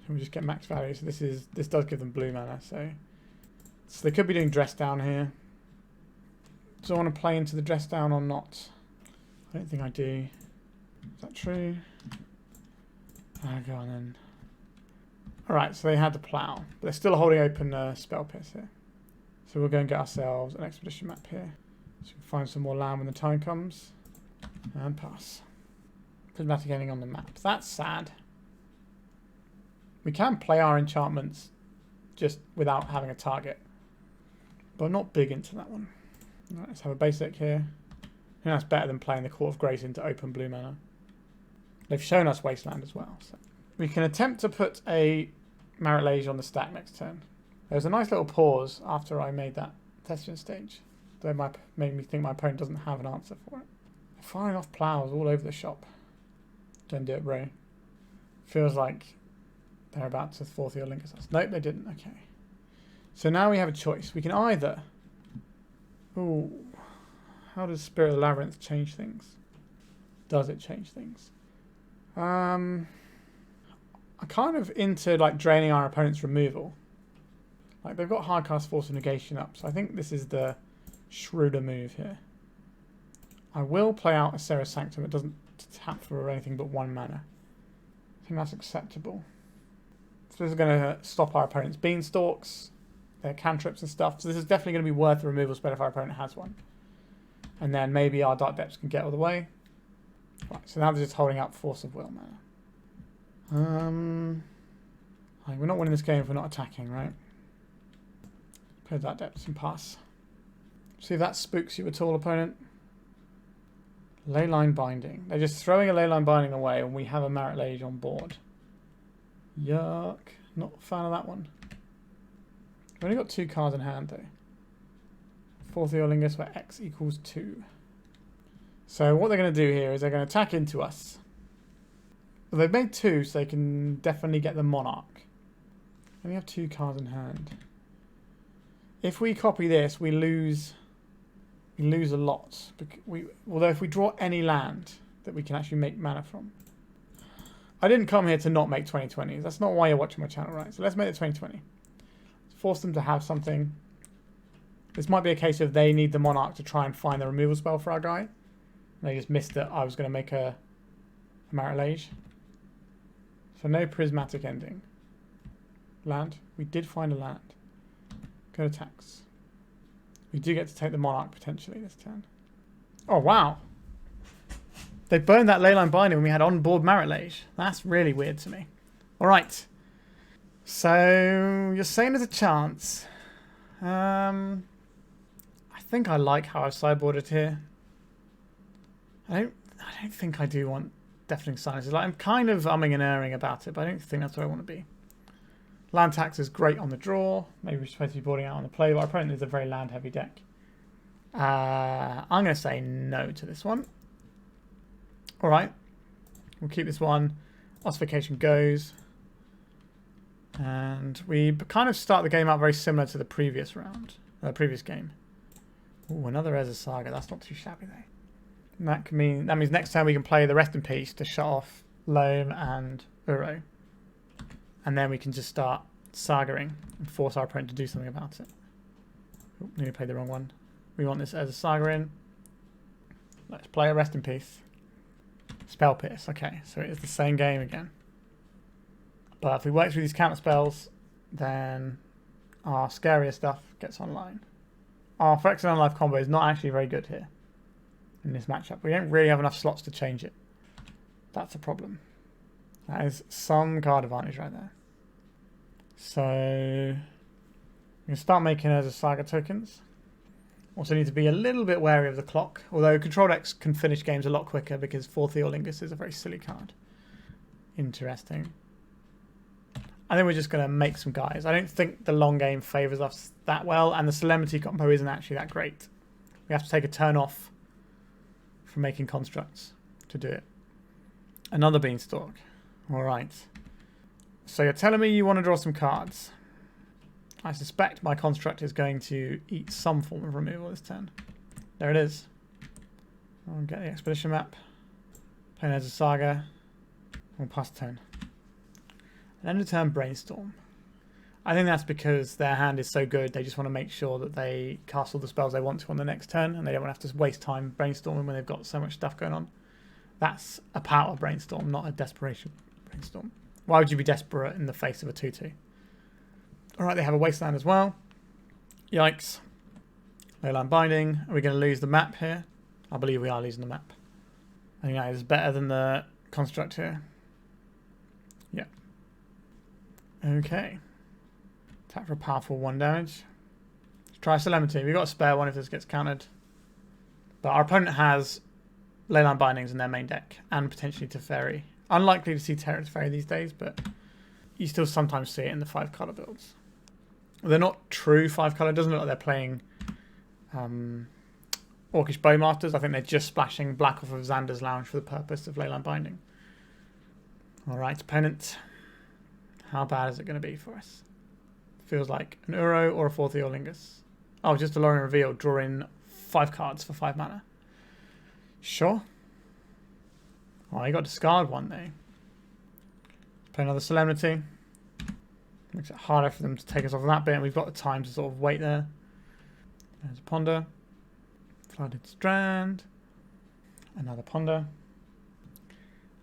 So we just get max value. So this does give them blue mana. So they could be doing Dress Down here. Do I want to play into the Dress Down or not? I don't think I do. Is that true? Go on then. Alright, so they had the Plough. But they're still holding open Spell Pierce here. So we'll go and get ourselves an Expedition map here. So we can find some more land when the time comes. And pass. Prismatic Ending on the map. That's sad. We can play our enchantments just without having a target. But I'm not big into that one. Right, let's have a basic here. I think that's better than playing the Court of Grace into open blue mana. They've shown us Wasteland as well. So we can attempt to put a Marit Lage on the stack next turn. There was a nice little pause after I made that Thespian stage. That made me think my opponent doesn't have an answer for it. They're firing off ploughs all over the shop. Don't do it, bro. Feels like they're about to fourth your Lingus us. Nope, they didn't. Okay. So now we have a choice. We can either... Ooh. How does Spirit of the Labyrinth change things? Does it change things? I'm kind of into like draining our opponent's removal. Like they've got Hardcast Force of Negation up, so I think this is the shrewder move here. I will play out a Serra Sanctum. It doesn't tap for anything but 1 mana. I think that's acceptable. So this is going to stop our opponent's Beanstalks, their cantrips and stuff. So this is definitely going to be worth a removal spell if our opponent has one. And then maybe our Dark Depths can get all the way. Right, so now they're just holding up Force of Will mana. We're not winning this game if we're not attacking, right? Play Dark Depths and pass. See if that spooks you at all, opponent. Leyline Binding. They're just throwing a Leyline Binding away and we have a Marit Lage on board. Yuck. Not a fan of that one. We've only got 2 cards in hand though. Fourth Lingus where X equals 2. So what they're going to do here is they're going to attack into us. Well, they've made 2, so they can definitely get the Monarch. And we have 2 cards in hand. If we copy this, we lose a lot. Although if we draw any land that we can actually make mana from. I didn't come here to not make 2020s. That's not why you're watching my channel, right? So let's make it 2020. Force them to have something. This might be a case of they need the Monarch to try and find the removal spell for our guy. And they just missed that I was going to make a Marit Lage. So no Prismatic Ending. Land. We did find a land. Go to tax. We do get to take the Monarch potentially this turn. Oh, wow. They burned that Leyline Binding when we had on board Marit Lage. That's really weird to me. All right. So you're saying there's a chance. I think I like how I've sideboarded here. I don't think I do want Deafening Silence. Like, I'm kind of umming and erring about it, but I don't think that's what I want to be. Land tax is great on the draw. Maybe we're supposed to be boarding out on the play, but our opponent is a very land-heavy deck. I'm going to say no to this one. All right. We'll keep this one. Ossification goes. And we kind of start the game out very similar to the previous round. Previous game. Ooh, another Urza Saga. That's not too shabby, though. That means next time we can play the Rest in Peace to shut off Loam and Uro. And then we can just start Sagaing and force our opponent to do something about it. Oh, nearly played the wrong one. We want this as a Saga in. Let's play a Rest in Peace. Spell Pierce. Okay, so it is the same game again. But if we work through these counter spells, then our scarier stuff gets online. Our Phyrexian Unlife combo is not actually very good here in this matchup. We don't really have enough slots to change it. That's a problem. That is some card advantage right there. So we can start making Urza Saga tokens. Also need to be a little bit wary of the clock. Although Control decks can finish games a lot quicker because Fourth Lingus is a very silly card. Interesting. I think we're just going to make some guys. I don't think the long game favours us that well, and the Solemnity combo isn't actually that great. We have to take a turn off from making constructs to do it. Another beanstalk. Alright. So you're telling me you want to draw some cards. I suspect my construct is going to eat some form of removal this turn. There it is. I'll get the expedition map. Playing as a Saga. We'll pass turn. And end of turn brainstorm. I think that's because their hand is so good, they just want to make sure that they cast all the spells they want to on the next turn, and they don't want to have to waste time brainstorming when they've got so much stuff going on. That's a power brainstorm, not a desperation brainstorm. Why would you be desperate in the face of a 2/2? Alright, they have a wasteland as well. Yikes. Leyline Binding. Are we going to lose the map here? I believe we are losing the map. I think that is better than the construct here. Yeah. Okay. Attack for a powerful 1 damage. Let's try Solemnity. We've got a spare one if this gets countered. But our opponent has Leyline Bindings in their main deck, and potentially Teferi. Unlikely to see Teferi these days, but you still sometimes see it in the 5-colour builds. They're not true 5-colour. It doesn't look like they're playing Orcish Bowmasters. I think they're just splashing black off of Xander's Lounge for the purpose of Leyline Binding. Alright, opponent. How bad is it going to be for us? Feels like an Uro or a 4th Eorlingus. Oh, just a Lorien Reveal. Draw in 5 cards for 5 mana. Sure. Oh, you got to discard one though. Play another Solemnity. Makes it harder for them to take us off of that bit, and we've got the time to sort of wait there. There's a Ponder. Flooded Strand. Another Ponder.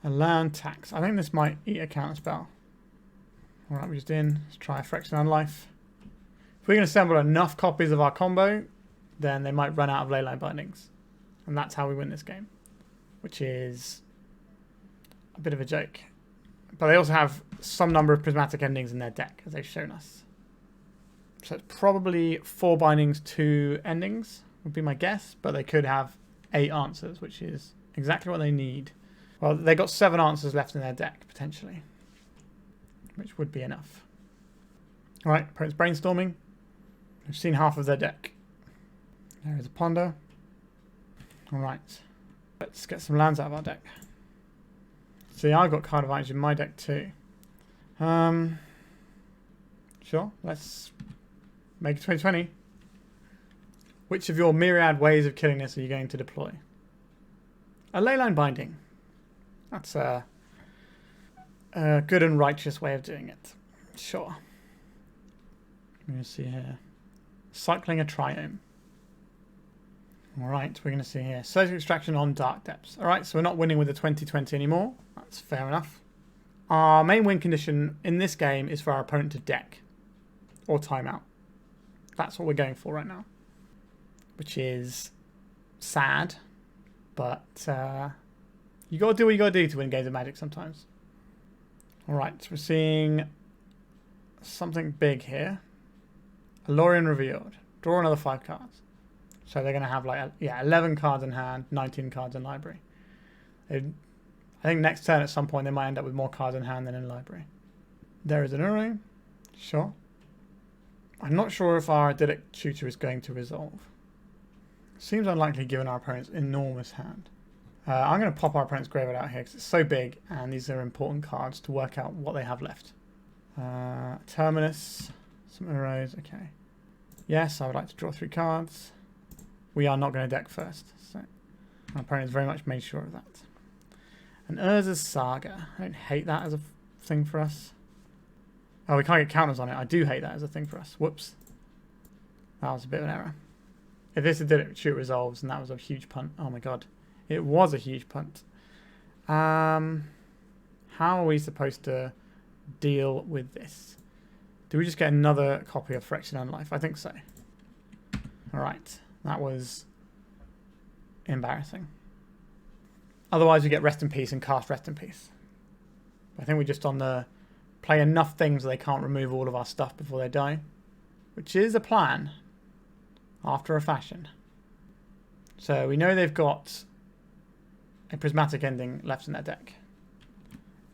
A Land Tax. I think this might eat a counter spell. Alright, we're just in. Let's try Phyrexian Unlife. If we can assemble enough copies of our combo, then they might run out of Leyline Bindings. And that's how we win this game. Which is a bit of a joke. But they also have some number of prismatic endings in their deck, as they've shown us. So it's probably 4 bindings, 2 endings, would be my guess. But they could have 8 answers, which is exactly what they need. Well, they got 7 answers left in their deck, potentially. Which would be enough. Alright, opponent's brainstorming. We've seen half of their deck. There is a Ponder. Alright. Let's get some lands out of our deck. See, I've got card advantage in my deck too. Sure, let's make it 2020. Which of your myriad ways of killing this are you going to deploy? A Leyline Binding. That's a good and righteous way of doing it. Sure. Let me see here. Cycling a Triome. Alright, we're going to see here. Surgical Extraction on Dark Depths. Alright, so we're not winning with the 2020 anymore. That's fair enough. Our main win condition in this game is for our opponent to deck. Or timeout. That's what we're going for right now. Which is sad. But you got to do what you got to do to win games of Magic sometimes. Alright, so we're seeing something big here. A Lorien Revealed. Draw another 5 cards. So they're going to have like 11 cards in hand, 19 cards in library. I think next turn at some point they might end up with more cards in hand than in library. There is an Uro. Sure. I'm not sure if our Idyllic Tutor is going to resolve. Seems unlikely given our opponent's enormous hand. I'm going to pop our opponent's graveyard out here because it's so big and these are important cards to work out what they have left. Terminus. Some Uros. Okay. Yes, I would like to draw 3 cards. We are not going to deck first, so our opponent has very much made sure of that. And Urza's Saga. I don't hate that as a thing for us. Oh, we can't get counters on it. I do hate that as a thing for us. Whoops. That was a bit of an error. If this Idyllic Tutor resolves, and that was a huge punt. Oh my god. It was a huge punt. How are we supposed to deal with this? Do we just get another copy of Phyrexian Unlife? I think so. Alright. That was embarrassing. Otherwise we get Rest in Peace and cast Rest in Peace. I think we're just on the play enough things that they can't remove all of our stuff before they die. Which is a plan. After a fashion. So we know they've got a prismatic ending left in their deck.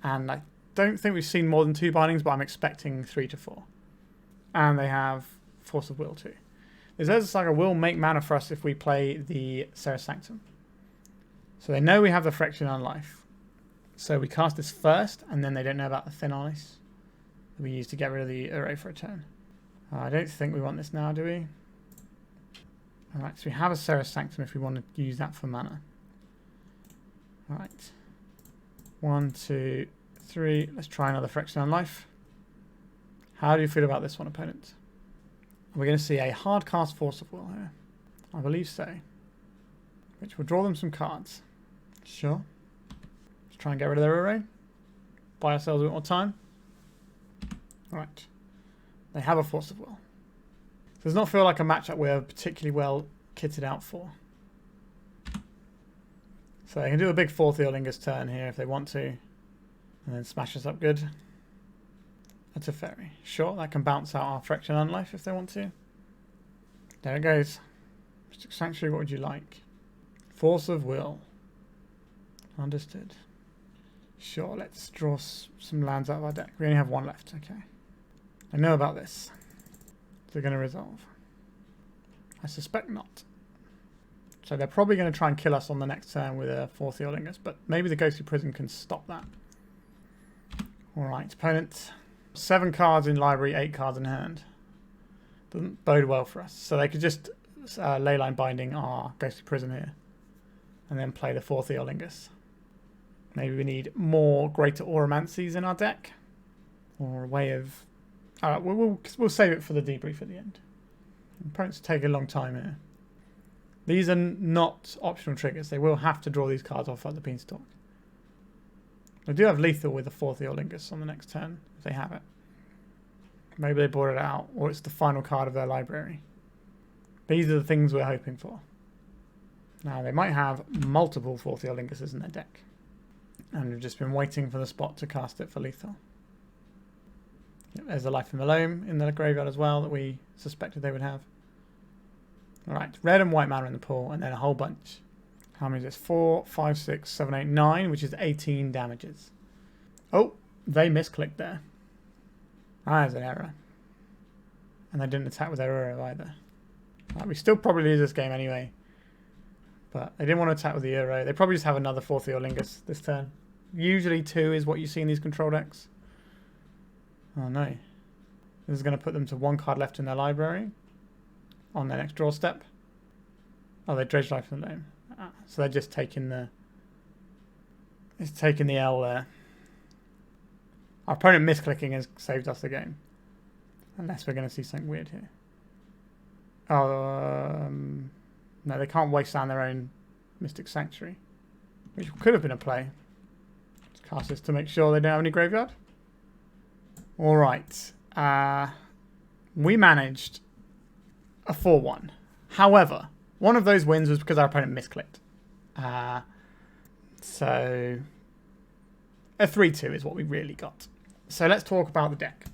And I don't think we've seen more than 2 bindings, but I'm expecting 3 to 4. And they have Force of Will too. This Urza Saga will make mana for us if we play the Serra Sanctum. So they know we have the Phyrexian Unlife. So we cast this first, and then they don't know about the Thin Ice that we use to get rid of the Uro for a turn. I don't think we want this now, do we? Alright, so we have a Serra Sanctum if we want to use that for mana. Alright. 1, 2, 3. Let's try another Phyrexian Unlife. How do you feel about this one, opponent? We're going to see a hard cast Force of Will here. I believe so. Which will draw them some cards. Sure. Let's try and get rid of their array. Buy ourselves a bit more time. Alright. They have a Force of Will. Does not feel like a matchup we're particularly well kitted out for. So they can do a big 4th Theolingus turn here if they want to. And then smash us up good. That's a fairy. Sure, that can bounce out our Phyrexian Unlife if they want to. There it goes. Mystic Sanctuary, what would you like? Force of Will. Understood. Sure, let's draw some lands out of our deck. We only have 1 left, okay. I know about this. They're going to resolve. I suspect not. So they're probably going to try and kill us on the next turn with a 4th Theolingus, but maybe the Ghostly Prison can stop that. Alright, opponent. 7 cards in library, 8 cards in hand. Doesn't bode well for us. So they could just Leyline Binding our Ghostly Prison here. And then play the 4th Theolingus. Maybe we need more Greater Auramancies in our deck. Or a way of... Alright, we'll save it for the debrief at the end. Opponents take a long time here. These are not optional triggers. They will have to draw these cards off like the Beanstalk. They do have lethal with the 4th Theolingus on the next turn, if they have it. Maybe they bought it out, or it's the final card of their library. These are the things we're hoping for. Now, they might have multiple 4th Theolinguses in their deck. And we've just been waiting for the spot to cast it for lethal. Yep, there's a Life in the Loam in the graveyard as well that we suspected they would have. Alright, red and white mana in the pool, and then a whole bunch. How many is this? 4, 5, 6, 7, 8, 9, which is 18 damages. Oh, they misclicked there. That is an error. And they didn't attack with their Uro either. Right, we still probably lose this game anyway. But they didn't want to attack with the Uro. They probably just have another 4th Theolingus this turn. Usually 2 is what you see in these control decks. Oh no. This is going to put them to 1 card left in their library. On their next draw step. Oh, they dredged Life in the Loam. So they're just taking the... It's taking the L there. Our opponent misclicking has saved us the game. Unless we're going to see something weird here. No, they can't waste down their own Mystic Sanctuary. Which could have been a play. Let's cast this to make sure they don't have any graveyard. Alright. We managed a 4-1. However, one of those wins was because our opponent misclicked. So a 3-2 is what we really got. So let's talk about the deck.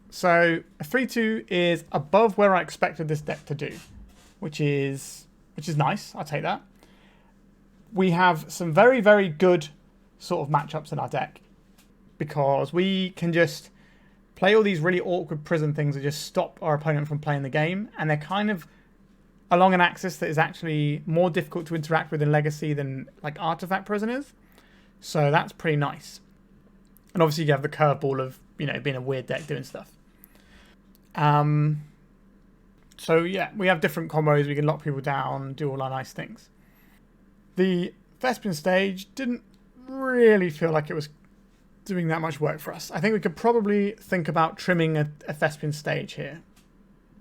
So a 3-2 is above where I expected this deck to do, which is nice. I'll take that. We have some very, very good sort of matchups in our deck because we can just play all these really awkward prison things that just stop our opponent from playing the game, and they're kind of along an axis that is actually more difficult to interact with in Legacy than like Artifact Prison is. So that's pretty nice. And obviously you have the curveball of, you know, being a weird deck doing stuff. So yeah, we have different combos. We can lock people down, do all our nice things. The Thespian stage didn't really feel like it was doing that much work for us. I think we could probably think about trimming a Thespian stage here.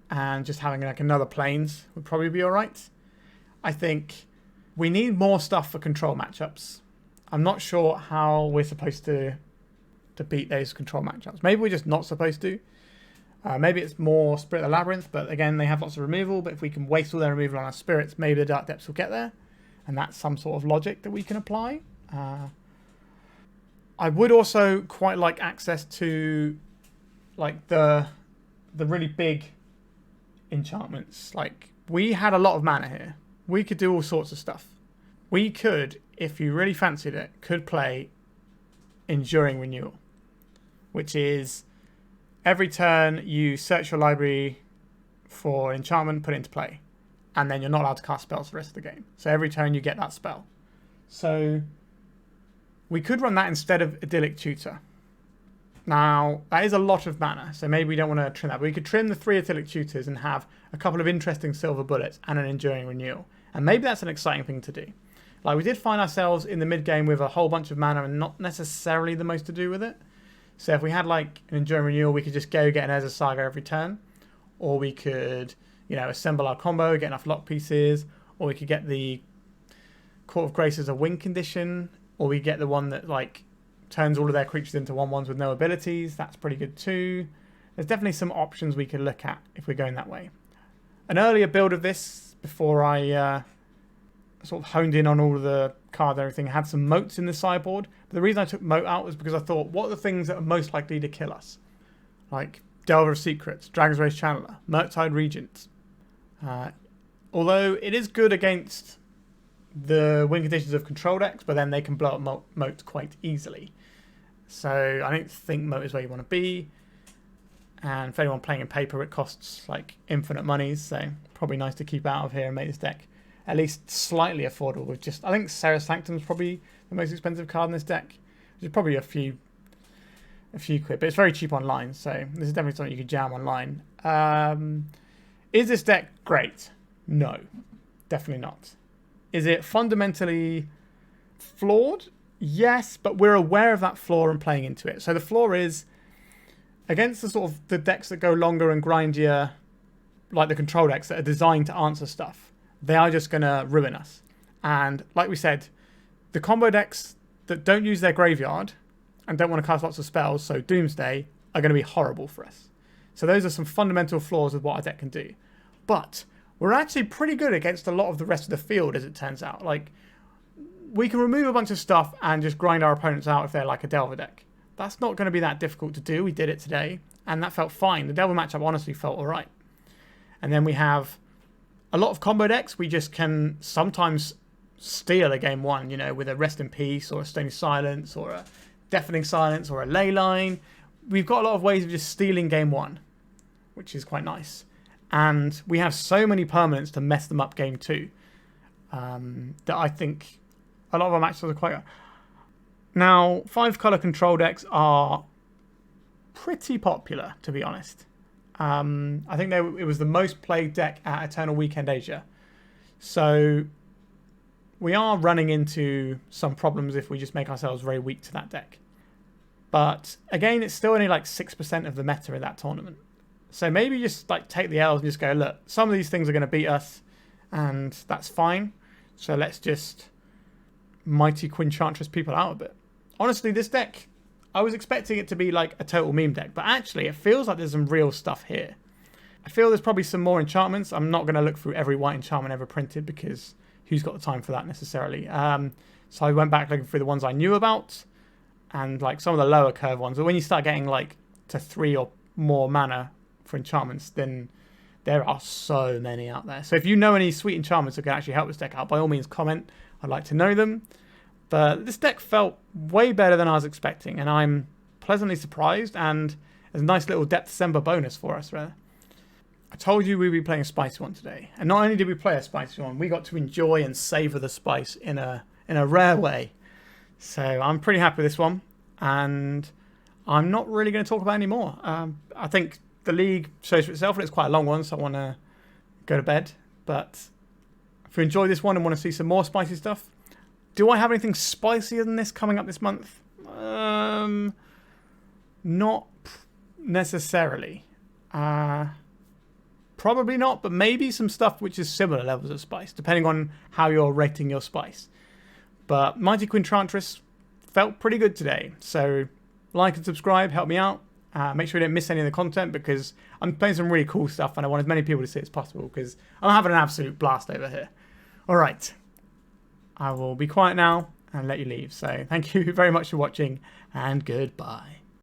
And just having like another planes would probably be alright. I think we need more stuff for control matchups. I'm not sure how we're supposed to beat those control matchups. Maybe we're just not supposed to. Maybe it's more Spirit of the Labyrinth, but again, they have lots of removal. But if we can waste all their removal on our spirits, maybe the Dark Depths will get there. And that's some sort of logic that we can apply. I would also quite like access to like the really big enchantments. Like, we had a lot of mana here. We could do all sorts of stuff. We could, if you really fancied it, could play Enduring Renewal, which is every turn you search your library for enchantment, put it into play, and then you're not allowed to cast spells for the rest of the game. So every turn you get that spell. So We could run that instead of Idyllic Tutor. Now, that is a lot of mana, so maybe we don't want to trim that. But we could trim the 3 Idyllic Tutors and have a couple of interesting silver bullets and an Enduring Renewal. And maybe that's an exciting thing to do. Like, we did find ourselves in the mid-game with a whole bunch of mana and not necessarily the most to do with it. So if we had, like, an Enduring Renewal, we could just go get an Urza Saga every turn. Or we could, you know, assemble our combo, get enough lock pieces. Or we could get the Court of Grace as a win condition. Or we get the one that, like, turns all of their creatures into 1/1s with no abilities. That's pretty good too. There's definitely some options we could look at if we're going that way. An earlier build of this, before I sort of honed in on all of the cards and everything, had some moats in the sideboard. But the reason I took moat out was because I thought, what are the things that are most likely to kill us? Like Delver of Secrets, Dragon's Race Channeler, Murktide Regent. Although it is good against the win conditions of control decks, but then they can blow up moat quite easily. So I don't think moat is where you want to be. And for anyone playing in paper, it costs like infinite monies, so probably nice to keep out of here and make this deck at least slightly affordable with just, I think Serra Sanctum is probably the most expensive card in this deck, which is probably a few quid, but it's very cheap online, so this is definitely something you could jam online. Is this deck great? No, definitely not. Is it fundamentally flawed? Yes, but we're aware of that flaw and playing into it. So the flaw is, against the sort of the decks that go longer and grindier, like the control decks that are designed to answer stuff, they are just going to ruin us. And like we said, the combo decks that don't use their graveyard and don't want to cast lots of spells, so Doomsday, are going to be horrible for us. So those are some fundamental flaws with what our deck can do. But we're actually pretty good against a lot of the rest of the field, as it turns out. Like, we can remove a bunch of stuff and just grind our opponents out if they're like a Delver deck. That's not going to be that difficult to do. We did it today, and that felt fine. The Delver matchup honestly felt all right. And then we have a lot of combo decks. We just can sometimes steal a game one, you know, with a Rest in Peace or a Stony Silence or a Deafening Silence or a Leyline. We've got a lot of ways of just stealing game one, which is quite nice. And we have so many permanents to mess them up game two that I think a lot of our matches are quite... Now, 5-colour control decks are pretty popular, to be honest. I think it was the most played deck at Eternal Weekend Asia. So we are running into some problems if we just make ourselves very weak to that deck. But again, it's still only like 6% of the meta in that tournament. So maybe just like take the L's and just go, look, some of these things are going to beat us, and that's fine. So let's just Mighty Quinchantress people out a bit. Honestly, this deck, I was expecting it to be like a total meme deck, but actually it feels like there's some real stuff here. I feel there's probably some more enchantments. I'm not going to look through every white enchantment ever printed because who's got the time for that necessarily? So I went back looking through the ones I knew about and like some of the lower curve ones. But when you start getting like to 3 or more mana for enchantments, then there are so many out there. So if you know any sweet enchantments that can actually help this deck out, by all means comment. I'd like to know them. But this deck felt way better than I was expecting, and I'm pleasantly surprised, and there's a nice little Depth December bonus for us, rather. I told you we'd be playing a spicy one today, and not only did we play a spicy one, we got to enjoy and savour the spice in a rare way. So I'm pretty happy with this one, and I'm not really going to talk about it anymore. I think the league shows for itself, and it's quite a long one, so I want to go to bed. But if you enjoy this one and want to see some more spicy stuff, do I have anything spicier than this coming up this month? Not necessarily. Probably not, but maybe some stuff which is similar levels of spice, depending on how you're rating your spice. But Mighty Quinchantress felt pretty good today. So like and subscribe, help me out. Make sure you don't miss any of the content because I'm playing some really cool stuff and I want as many people to see it as possible because I'm having an absolute blast over here. All right. I will be quiet now and let you leave. So thank you very much for watching and goodbye.